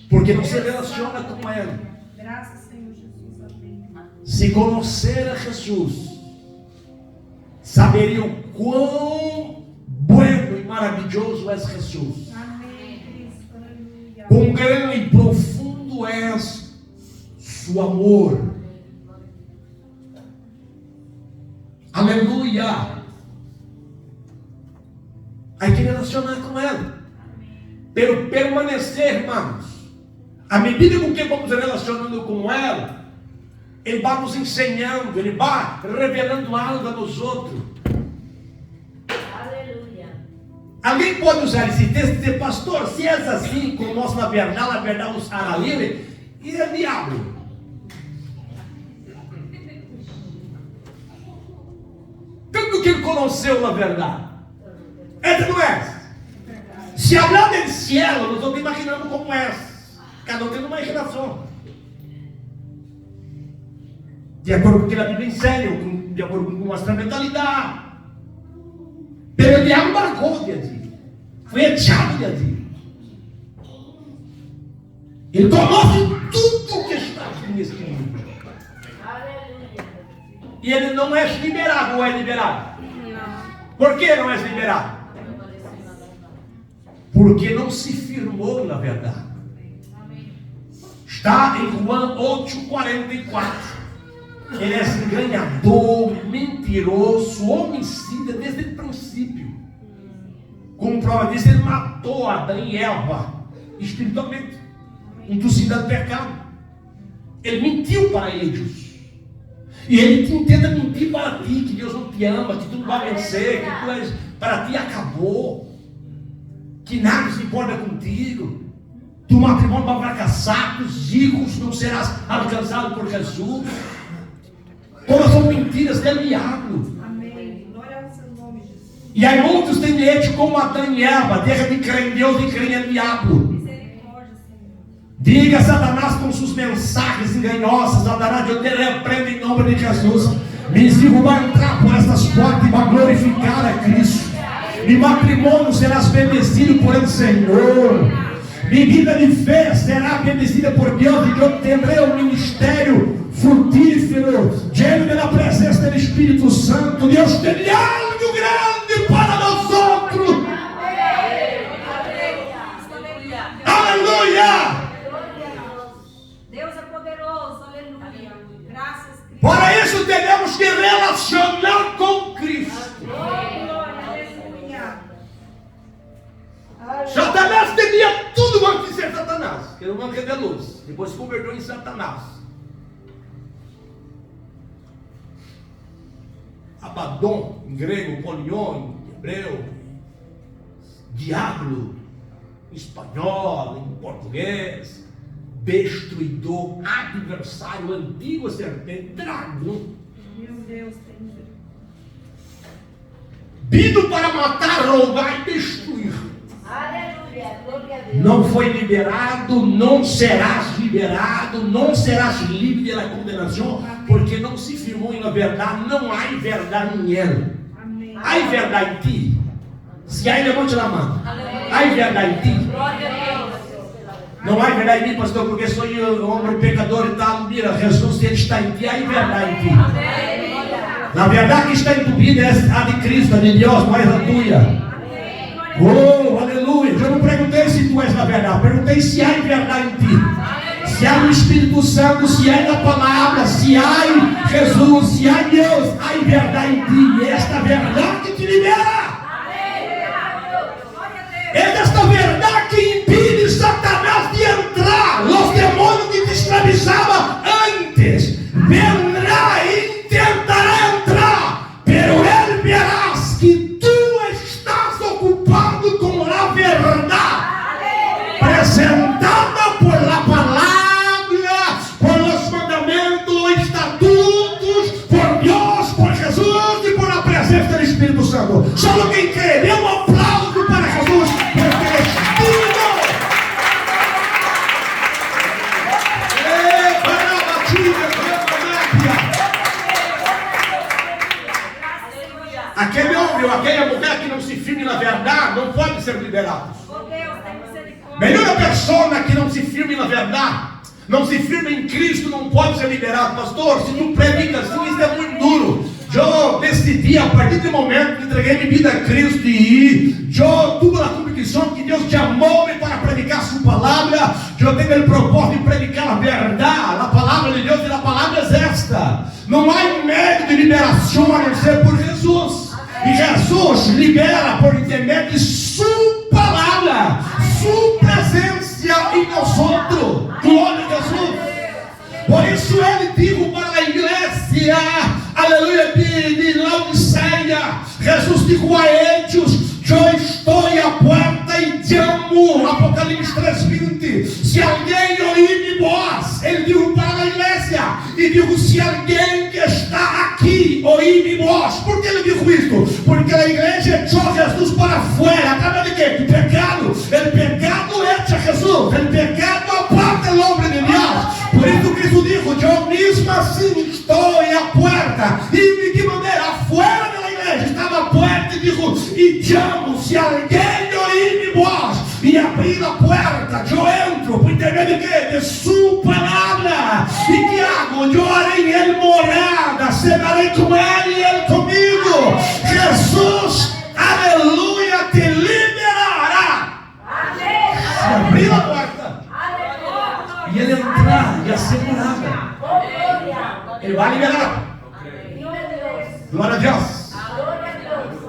porque não se relaciona com Ele. Graças, Senhor Jesus. Amém. Se conhecer a Jesus, saberia o quão bueno e maravilhoso é Jesus. Amém, Cristo. Aleluia. Quão grande e profundo é seu amor. Aleluia. Hay que relacionar com Ele. Pero permanecer, irmãos, à medida com que vamos relacionando com Ele vai nos ensinando, Ele vai revelando algo a nós outros. Aleluia. Alguém pode usar esse texto e dizer: pastor, se é assim, como mostra a verdade nos hará livre, e é diabo. Tanto que ele conheceu a verdade. É não é? Se hablar del cielo, nós não imaginamos como é. Cada um tem uma imaginação. de acordo com o que a Bíblia ensina, de acordo com nuestra mentalidade. Pero o diabo largou de allí, foi echado de allí. Ele conhece tudo que está aqui nesse mundo. E ele não é liberado, ou é liberado? Não. Por que não é liberado? Porque não se firmou na verdade. Está em Juan 8:44. Ele é enganador, mentiroso, homicida desde o princípio. Como prova disso, ele matou Adão e Eva espiritualmente, induzindo ao pecado. Ele mentiu para eles. E ele tenta mentir para ti, que Deus não te ama, que tu não vai vencer, que tu és, para ti acabou, que nada se importa contigo, tu matrimônio vai fracassar, tus hijos não serás alcançado por Jesus. Todas são mentiras do diabo. Amém. Glória ao seu nome, Jesus. E aí muitos têm hecho como Adão e Eva, deixa de crer em Deus e crer em diabo. Misericórdia, Senhor. Diga a Satanás com suas mensagens enganosas: Satanás, eu te repreendo em nome de Jesus. Meus filhos vão entrar por essas portas e vão glorificar a Cristo. Meu matrimônio será bendecido por el Senhor. Minha vida de fé será bendecida por Deus, e eu terei um ministério frutífero, lleno da presença do Espírito Santo. Deus tem algo grande para nós outros. Aleluia! Deus é poderoso, aleluia. Graças, Cristo. Para isso temos que relacionar com Cristo. Glória, aleluia. Satanás tinha tudo antes de ser Satanás, que era um anjo de luz, depois se converteu em Satanás. Abaddon, em grego, Polion, em hebreu, diabo, em espanhol, em português, destruidor, adversário, antigo serpente, dragão. Meu Deus, tem. Vindo para matar, roubar e destruir. Aleluia, glória a Deus. Não foi liberado, não serás liberado, não serás livre da condenação, porque não se firmou na verdade, não há verdade em ele. Amém. Há verdade em ti? Se há, levante a mão. Há verdade em ti? Glória a Deus. Não há verdade em mim, pastor, porque sou eu, homem pecador e tal. Mira, Jesus, ele está em ti, há verdade em ti. Na verdade que está em tua vida é a de Cristo, a de Deus, não é a tua. Oh, aleluia. Eu não perguntei se tu és na verdade, perguntei se há verdade em ti. Se há o Espírito Santo, se há na palavra, se há Jesus, se há Deus, há verdade em ti. E esta verdade que te libera. É desta verdade que impede Satanás de entrar. Os demônios que te escravizavam antes vendrá e tentará entrar, pero ele verás que tu estás ocupado com a verdade apresentada por la palavra, por os mandamentos, estatutos, por Deus, por Jesus e por a presença do Espírito Santo. Só quem crê, dê um aplauso para Jesus, porque ele é digno. Aquele homem ou aquela mulher que não se firme na verdade não pode ser liberado. Oh Deus, tem misericórdia. Melhor pessoa que não se firme na verdade, não se firme em Cristo, não pode ser liberado. Pastor, se tu predica assim, isso é muito duro. Eu decidi, a partir do momento que entreguei minha vida a Cristo e eu tuve a convicção que Deus chamou-me para predicar sua palavra. Eu tenho o propósito de predicar a verdade, a palavra de Deus, e a palavra é esta. Não há meio de liberação a não ser por Jesus. E Jesus libera por intermédio de sua palavra, sua presença em nós outros. Glória a Jesus. Por isso ele disse para a igreja, aleluia, de Laodiceia, Jesus disse a eles: eu estou à porta e chamo. Apocalipse 3:20. Se alguém ouvir minha voz, ele disse para a igreja, e digo: se alguém que está aqui ouvir minha voz. Por que ele disse isso? Porque a igreja echou Jesus para fora. Através de quê? Do pecado. O pecado echa Jesus. O pecado aparta o homem de Deus. Por isso Cristo disse: eu mesmo assim estou puerta. ¿Y de qué manera? Afuera de la iglesia estaba la puerta y dijo, y llamo, si alguien oír mi voz y abrir la puerta, yo entro por intermedio de qué? De su palabra. ¿Y qué hago? Yo haré en él morada, cenaré con él y él conmigo. Jesús, aleluya, te liberará. Se abrir la puerta y él entrar y hacer morada. Ele vai liberar. Glória a Deus.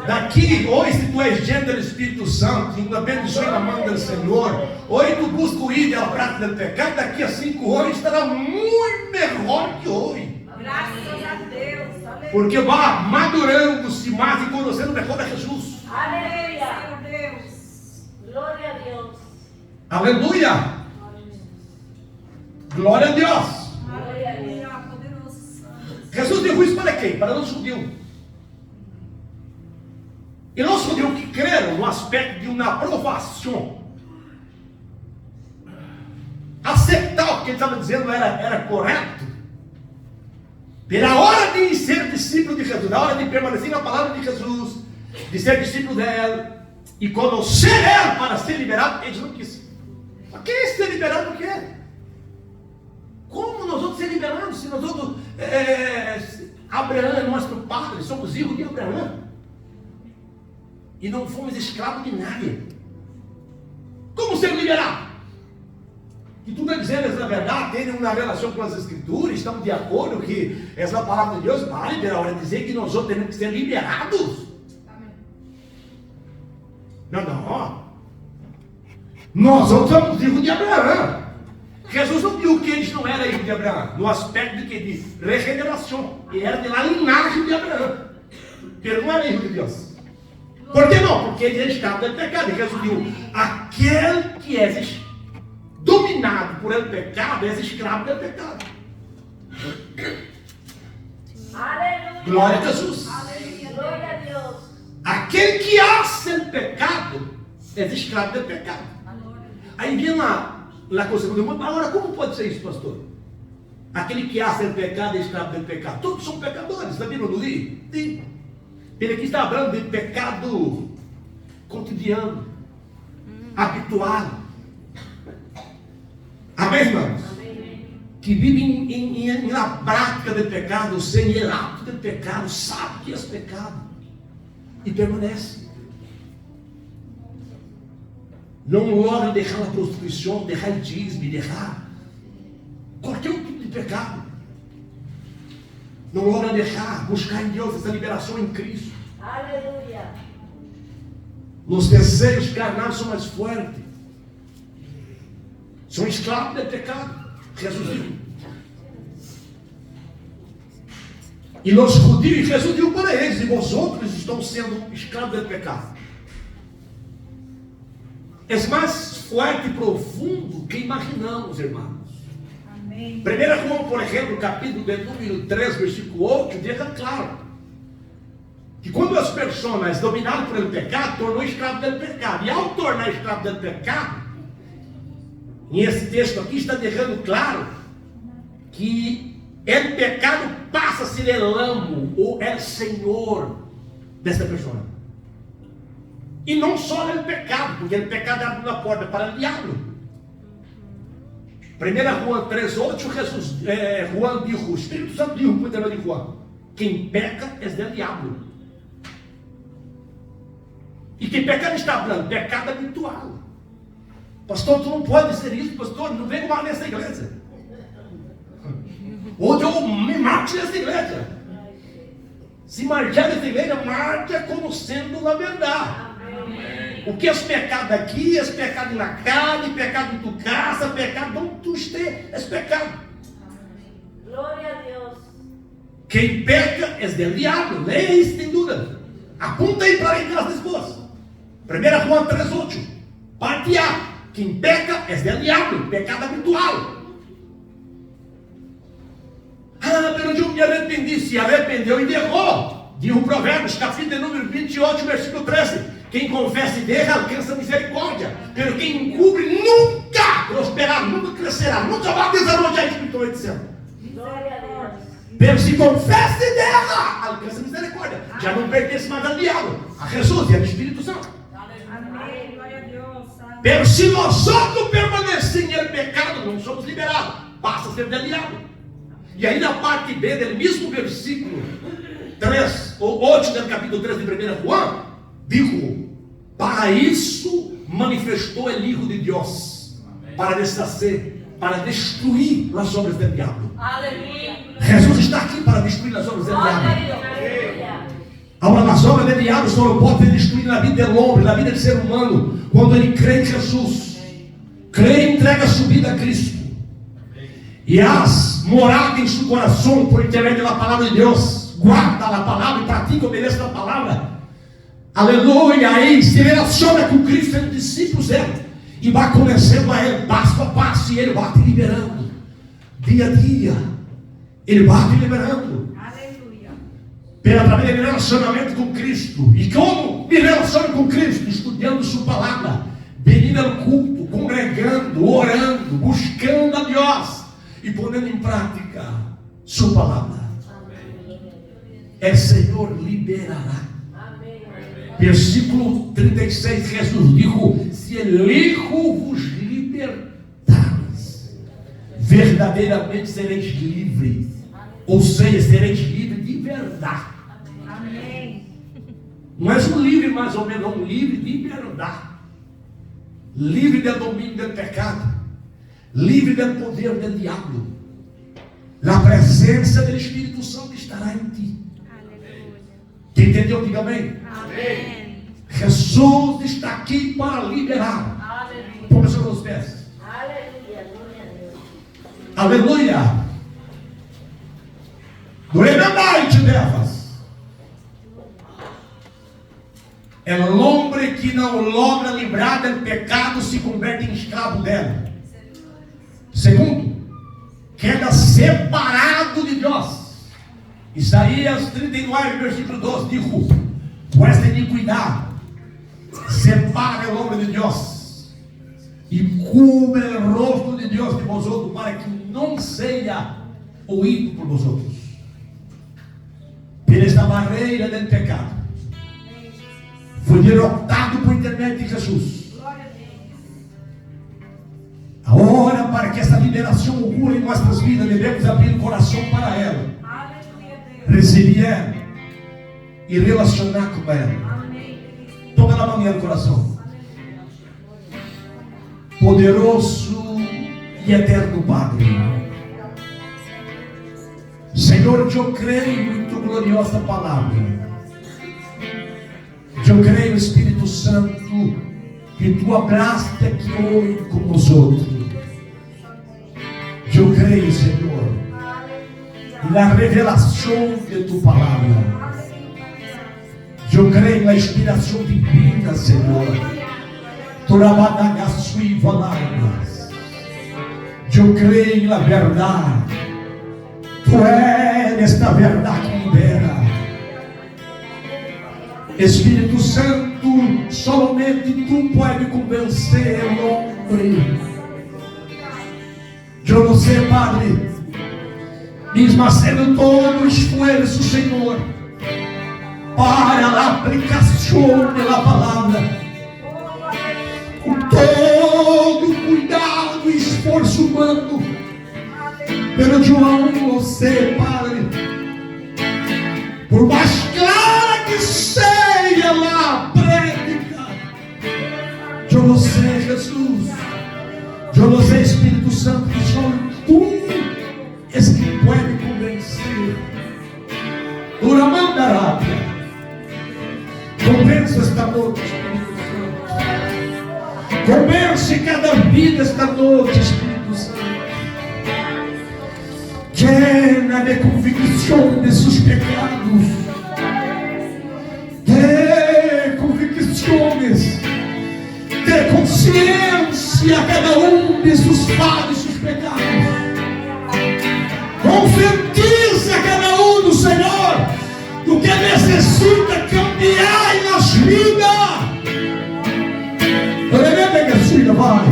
Daqui, hoje, se tu és gente do Espírito Santo, e também soy na mão do Senhor, hoje tu busca o ir da prática do pecado, daqui a 5 anos estará muito melhor que hoje. Graças a Deus. Porque vai madurando-se mais e conhecendo melhor a Jesus. Aleluia. Deus. Glória a Deus. Aleluia. Glória a Deus. Aleluia. Poderoso Santo. Jesus dijo isso para quem? Para os judeus. E os judeus que creram no aspecto de uma aprovação, aceitar o que ele estava dizendo era correto, pela hora de ser discípulo de Jesus, na hora de permanecer na palavra de Jesus, de ser discípulo dele e conhecer ele para ser liberado, eles não quis. Mas quem é ser liberado o quê? Como nós vamos ser liberados se nós outros, Abraão é nosso padre, somos filhos de Abraão e não fomos escravos de nada? Como ser liberado? E tu está dizendo, na verdade, tem uma relação com as Escrituras, estamos de acordo que essa palavra de Deus vai liberar, é dizer que nós outros temos que ser liberados. Não. Nós outros somos filhos de Abraão. Jesus não viu que eles não eram filhos de Abraão, no aspecto de que? De regeneração. Ele era da linhagem de Abraão. Ele não era filho de Deus. Por que não? Porque ele é escravo do pecado. E Jesus viu, aquele que é dominado por el pecado, é escravo do pecado. Aleluia. Glória a Jesus. Glória a Deus. Aquele que hace el pecado, é escravo do pecado. Aí vem lá coisa, agora como pode ser isso, pastor? Aquele que hace el pecado é escravo do pecado. Todos são pecadores, está vendo no livro? Sim. Ele aqui está falando de pecado cotidiano, habitual. Amém, irmãos? Que vivem na prática do pecado, sem el ato do pecado, sabe que é pecado e permanece. Não logra deixar a prostituição, deixar o dízimo, deixar qualquer tipo de pecado. Não logra deixar, buscar em Deus essa liberação em Cristo. Aleluia. Os desejos carnais são mais fortes. São escravos do pecado. Jesus disse. E os judeus, Jesus disse para eles, e vosotros estão sendo escravos do pecado. É mais forte e profundo que imaginamos, irmãos. Amém. 1 João, por exemplo, capítulo de número 3, versículo 8, deixa claro que quando as pessoas dominadas por el pecado, tornou escravo do pecado. E ao tornar escravo do pecado, e esse texto aqui está deixando claro que o pecado passa a ser o amo ou o senhor dessa pessoa. E não só o pecado, porque o pecado abre uma porta para o diabo. 1 João 3,8, João dijo, o Espírito Santo dijo por intermédio de João: quem peca é do diabo. E que pecado está falando? Pecado habitual. Pastor, tu não pode ser isso, pastor, não vem mais nessa igreja. Ou eu me mate nessa igreja. Se marchar nessa igreja, marcha como sendo na verdade. O que é pecado aqui, é pecado na carne, pecado em tu casa, pecado onde tu esteja, é pecado. Glória a Deus. Quem peca é do diabo, leia isso sem dúvida. Apunta aí para em casa depois. 1 João 3,8. Parte A. Quem peca é do diabo, pecado habitual. Ah, pero eu me arrependi, se arrependeu e errou. Diz o Provérbios, capítulo número 28, versículo 13. Quem confessa e deixa alcança misericórdia. Pero quem encubre nunca prosperará, nunca crescerá, nunca vai desarrollar espiritualmente dizendo. Glória a Deus. se confessa e derra, alcança misericórdia. Já não pertence mais ao diabo, a Jesus e ao Espírito Santo. Amém. Glória a Deus. Santo. Pero se nós outros permanecermos em pecado, não somos liberados, basta ser del diabo. E aí na parte B do mesmo versículo 3, ou 8 do capítulo 3 de 1 Juan, digo, para isso manifestou o Hijo de Deus, para desfazer, para destruir as obras do diabo. Aleluia. Jesus está aqui para destruir as obras do diabo. Aleluia. Agora, as obras do diabo só podem ser destruídas na vida do homem, na vida do ser humano, quando ele crê em Jesus, crê e entrega a sua vida a Cristo, e as morada em seu coração por intermédio da palavra de Deus, guarda a palavra e pratica, obedece a palavra. Aleluia. Aí se relaciona com Cristo, é um discípulo zero, e vai conhecendo a Ele passo a passo, e Ele vai te liberando dia a dia. Ele vai te liberando Aleluia. através do relacionamento com Cristo. E como me relaciono com Cristo? Estudando sua palavra, vindo ao culto, congregando, orando, buscando a Deus e pondo em prática sua palavra. O Senhor liberará. Versículo 36, Jesus disse: se o Hijo vos libertares, verdadeiramente sereis livres. Ou seja, sereis livres de verdade. Amém. Não é um livre mais ou menos, um livre de verdade. Livre do domínio do pecado, livre do poder do diabo. A presença do Espírito Santo estará em ti. Aleluia. Quem entendeu, diga amém. Amém. Jesus está aqui para liberar. Aleluia. Põe sobre os pés. Aleluia. Glória a Deus. Aleluia. Doemandai-te, devas. El homem que não logra livrar do pecado se converte em escravo dela. Segundo, queda separado de Deus. Isaías 39, versículo 12, dijo: vuestra iniquidad separa o homem de Deus e cubre o rosto de Deus de vosotros, para que não seja ouído por vosotros. Por esta barreira do pecado foi derrotado por intermédio de Jesus. Glória a Deus. Agora, para que essa liberação ocorra em nossas vidas, devemos abrir o coração para ela, Aleluia, Deus. receber ela e relacionar com ela. Amém. Toma na mão do coração. Poderoso e eterno Padre, Senhor, eu creio em tua gloriosa palavra. Eu creio, Espírito Santo, que tu abraste aqui hoje com nós outros. Eu creio, Senhor, na revelação de tua palavra. Eu creio na inspiração divina, Senhor. Eu creio na verdade. Tu és esta verdade que libera. Espírito Santo, somente tu pode convencer o homem. Eu não sei, Padre, mesmo sendo todo o esforço, Senhor, para a aplicação da palavra, com todo o cuidado e esforço humano, pero eu amo você, Padre, por mais clara que seja a prédica, eu não sei, Jesus, eu não sei, Espírito Santo, que só tu és que pode convencer. Uramandarápia, convence esta noite, Espírito Santo, convence cada vida esta noite, Espírito Santo. Llena de convicção de seus pecados, de convicções, de consciência a cada de seus fatos e seus pecados. Conscientiza a cada do Senhor do que necessita cambiar em nossa vida. Doremende que a sua vai,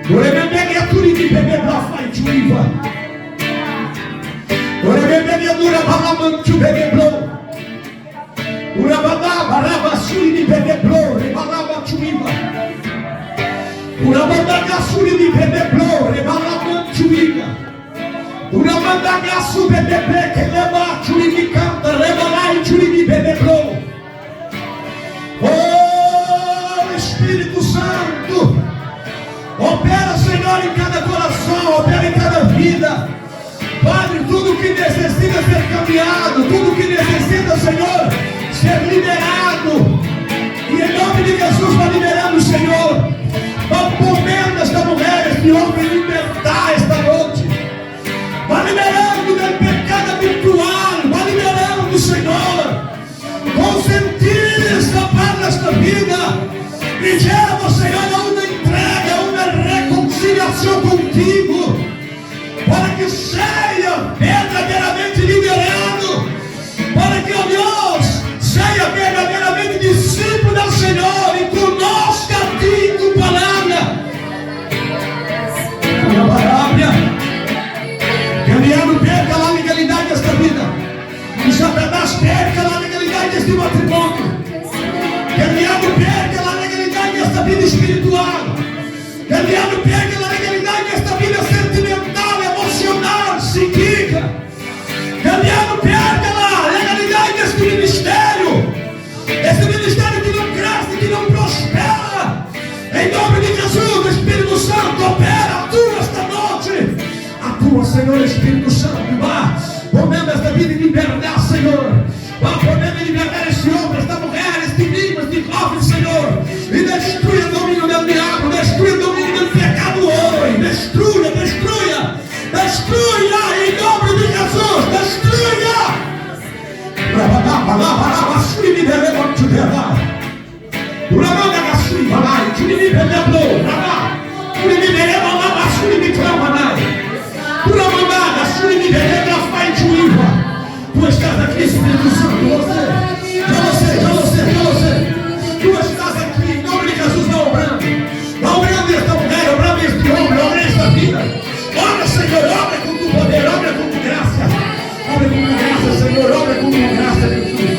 doremende que a tua de bebê para faz chuva. manchu begeblo. Urabada baraba suri di begeblo, rebalaba chuiva. Urabada gasuri di begeblo, rebalaba chuiva. Urabada gasu begeble, que leva churi di canta, rebalai churi di begeblo. Oh Espírito Santo, opera, Senhor, em cada coração, opera em cada vida. Padre, tudo que necessita ser caminhado, tudo que necessita, Senhor, ser liberado. E em nome de Jesus, vai liberando, Senhor. Vai comendo esta mulher, este homem, libertar esta noite. Vai liberando do pecado habitual, vai liberando, Senhor. Consentir esta paz nesta vida. E gera, Senhor, uma entrega, uma reconciliação contigo. Para que seja verdadeiramente liberado, para que, ó Deus, seja verdadeiramente discípulo do Senhor e conosca a Ti e Tu palavra. Minha palavra, que o diabo perca a legalidade desta vida, que Satanás perca a legalidade deste matrimônio, que o diabo perca a legalidade desta vida espiritual, que o diabo perca a legalidade desta vida sentimental, emocional, psíquica, que o diabo perca a legalidade deste ministério, esse ministério que não cresce, que não prospera. Em nome de Jesus, Espírito Santo, opera, atua esta noite, atua, Senhor, Espírito Santo, vá ponendo esta vida em liberdade, Senhor, vá ponendo em liberdade este homem, esta mulher, este menino, este jovem, Senhor, e destrua o domínio do diabo, destrua o domínio do pecado hoje, destrua, destrua, destrua, em nome de Jesus, destrua. Tu estás aqui, Espírito Santo, você. Tu estás aqui, em nome de Jesus, vai obrando esta mulher, obrando este homem, obrando esta vida. Obra, Senhor, obra com tu poder, obra com tu graça. Obra com tu graça, Senhor, obra com tu graça, Jesus.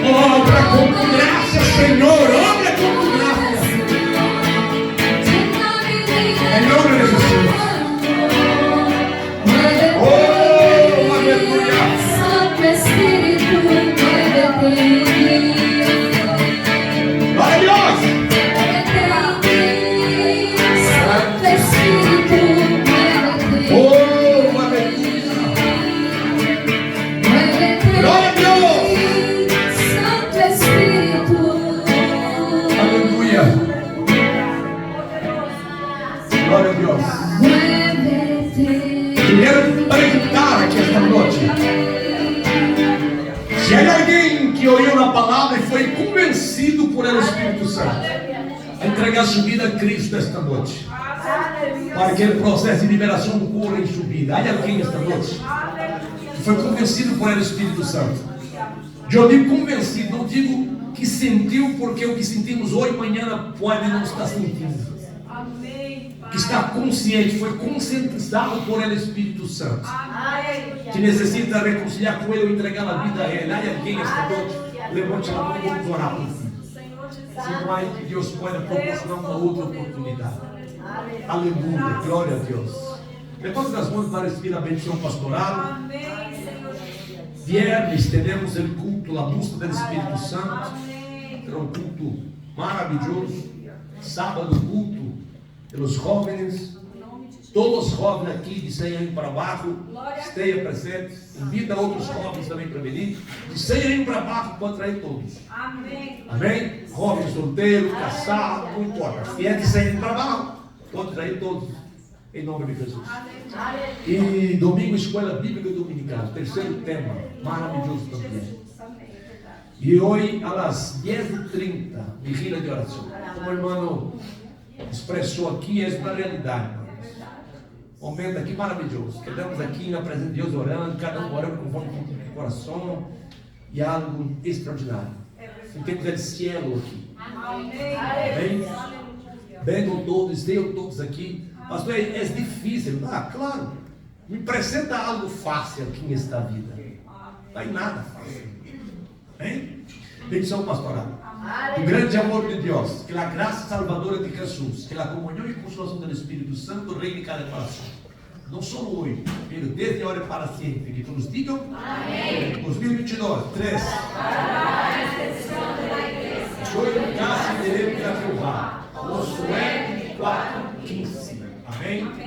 Obra com tu graça, Senhor, obra com tu graça. Em nome de Jesus. Oh, aleluia. Santo Espírito, Glória a Deus. Santo Espírito, Oh, aleluia. Glória a Deus. Santo Espírito, Aleluia. Glória a Deus. Quero perguntar aqui esta noite. Se há alguém que ouviu a palavra e foi convencido por el Espírito Santo a entregar sua vida a Cristo esta noite, para que o processo de liberação ocorra em sua vida. Há alguém esta noite que foi convencido por el Espírito Santo? Eu digo convencido, não digo que sentiu, porque o que sentimos hoje, amanhã pode não estar sentindo. Que está consciente, foi conscientizado por el Espírito Santo, que necessita reconciliar com Ele ou entregar a vida a Ele. Há alguém esta noite? Levante a mão e vamos orar por ti. Se não há, que Deus pode proporcionar uma outra oportunidade. Aleluia, glória a Deus. Levante as mãos para recibir a bendição pastoral. Viernes teremos o culto, a busca do Espírito Santo. Será um culto maravilhoso. Sábado, culto pelos jovens. Todos os jovens aqui de 100 anos para baixo estejam presentes. Invita outros jovens também para venir. De 100 anos para baixo, pode trazer todos. Amém? Jovem, solteiro, casado, não importa. Se é de 100 anos para baixo, pode trazer todos. Em nome de Jesus. E domingo, escola bíblica dominical. Terceiro tema, maravilhoso também. E hoje, às 10h30, vigília de oração. Como o irmão expressou aqui, é uma realidade. Momento aqui maravilhoso. Quedamos aqui na presença de Deus orando, cada um orando com fome de coração, e algo extraordinário. E temos o cielo aqui. Amém? Venham todos, estejam todos aqui. Pastor, é difícil. Ah, claro. Me apresenta algo fácil aqui nesta vida. Não tem nada fácil. Hein? Bendição pastoral. O grande amor de Deus, que a graça salvadora de Jesus, que a comunhão e consolação do Espírito Santo reine em cada coração. Não só hoje, mas desde agora e para sempre. Que todos digam amém. 2022, 3. Soy en casa de Jehová. Josué 4:15. Amém.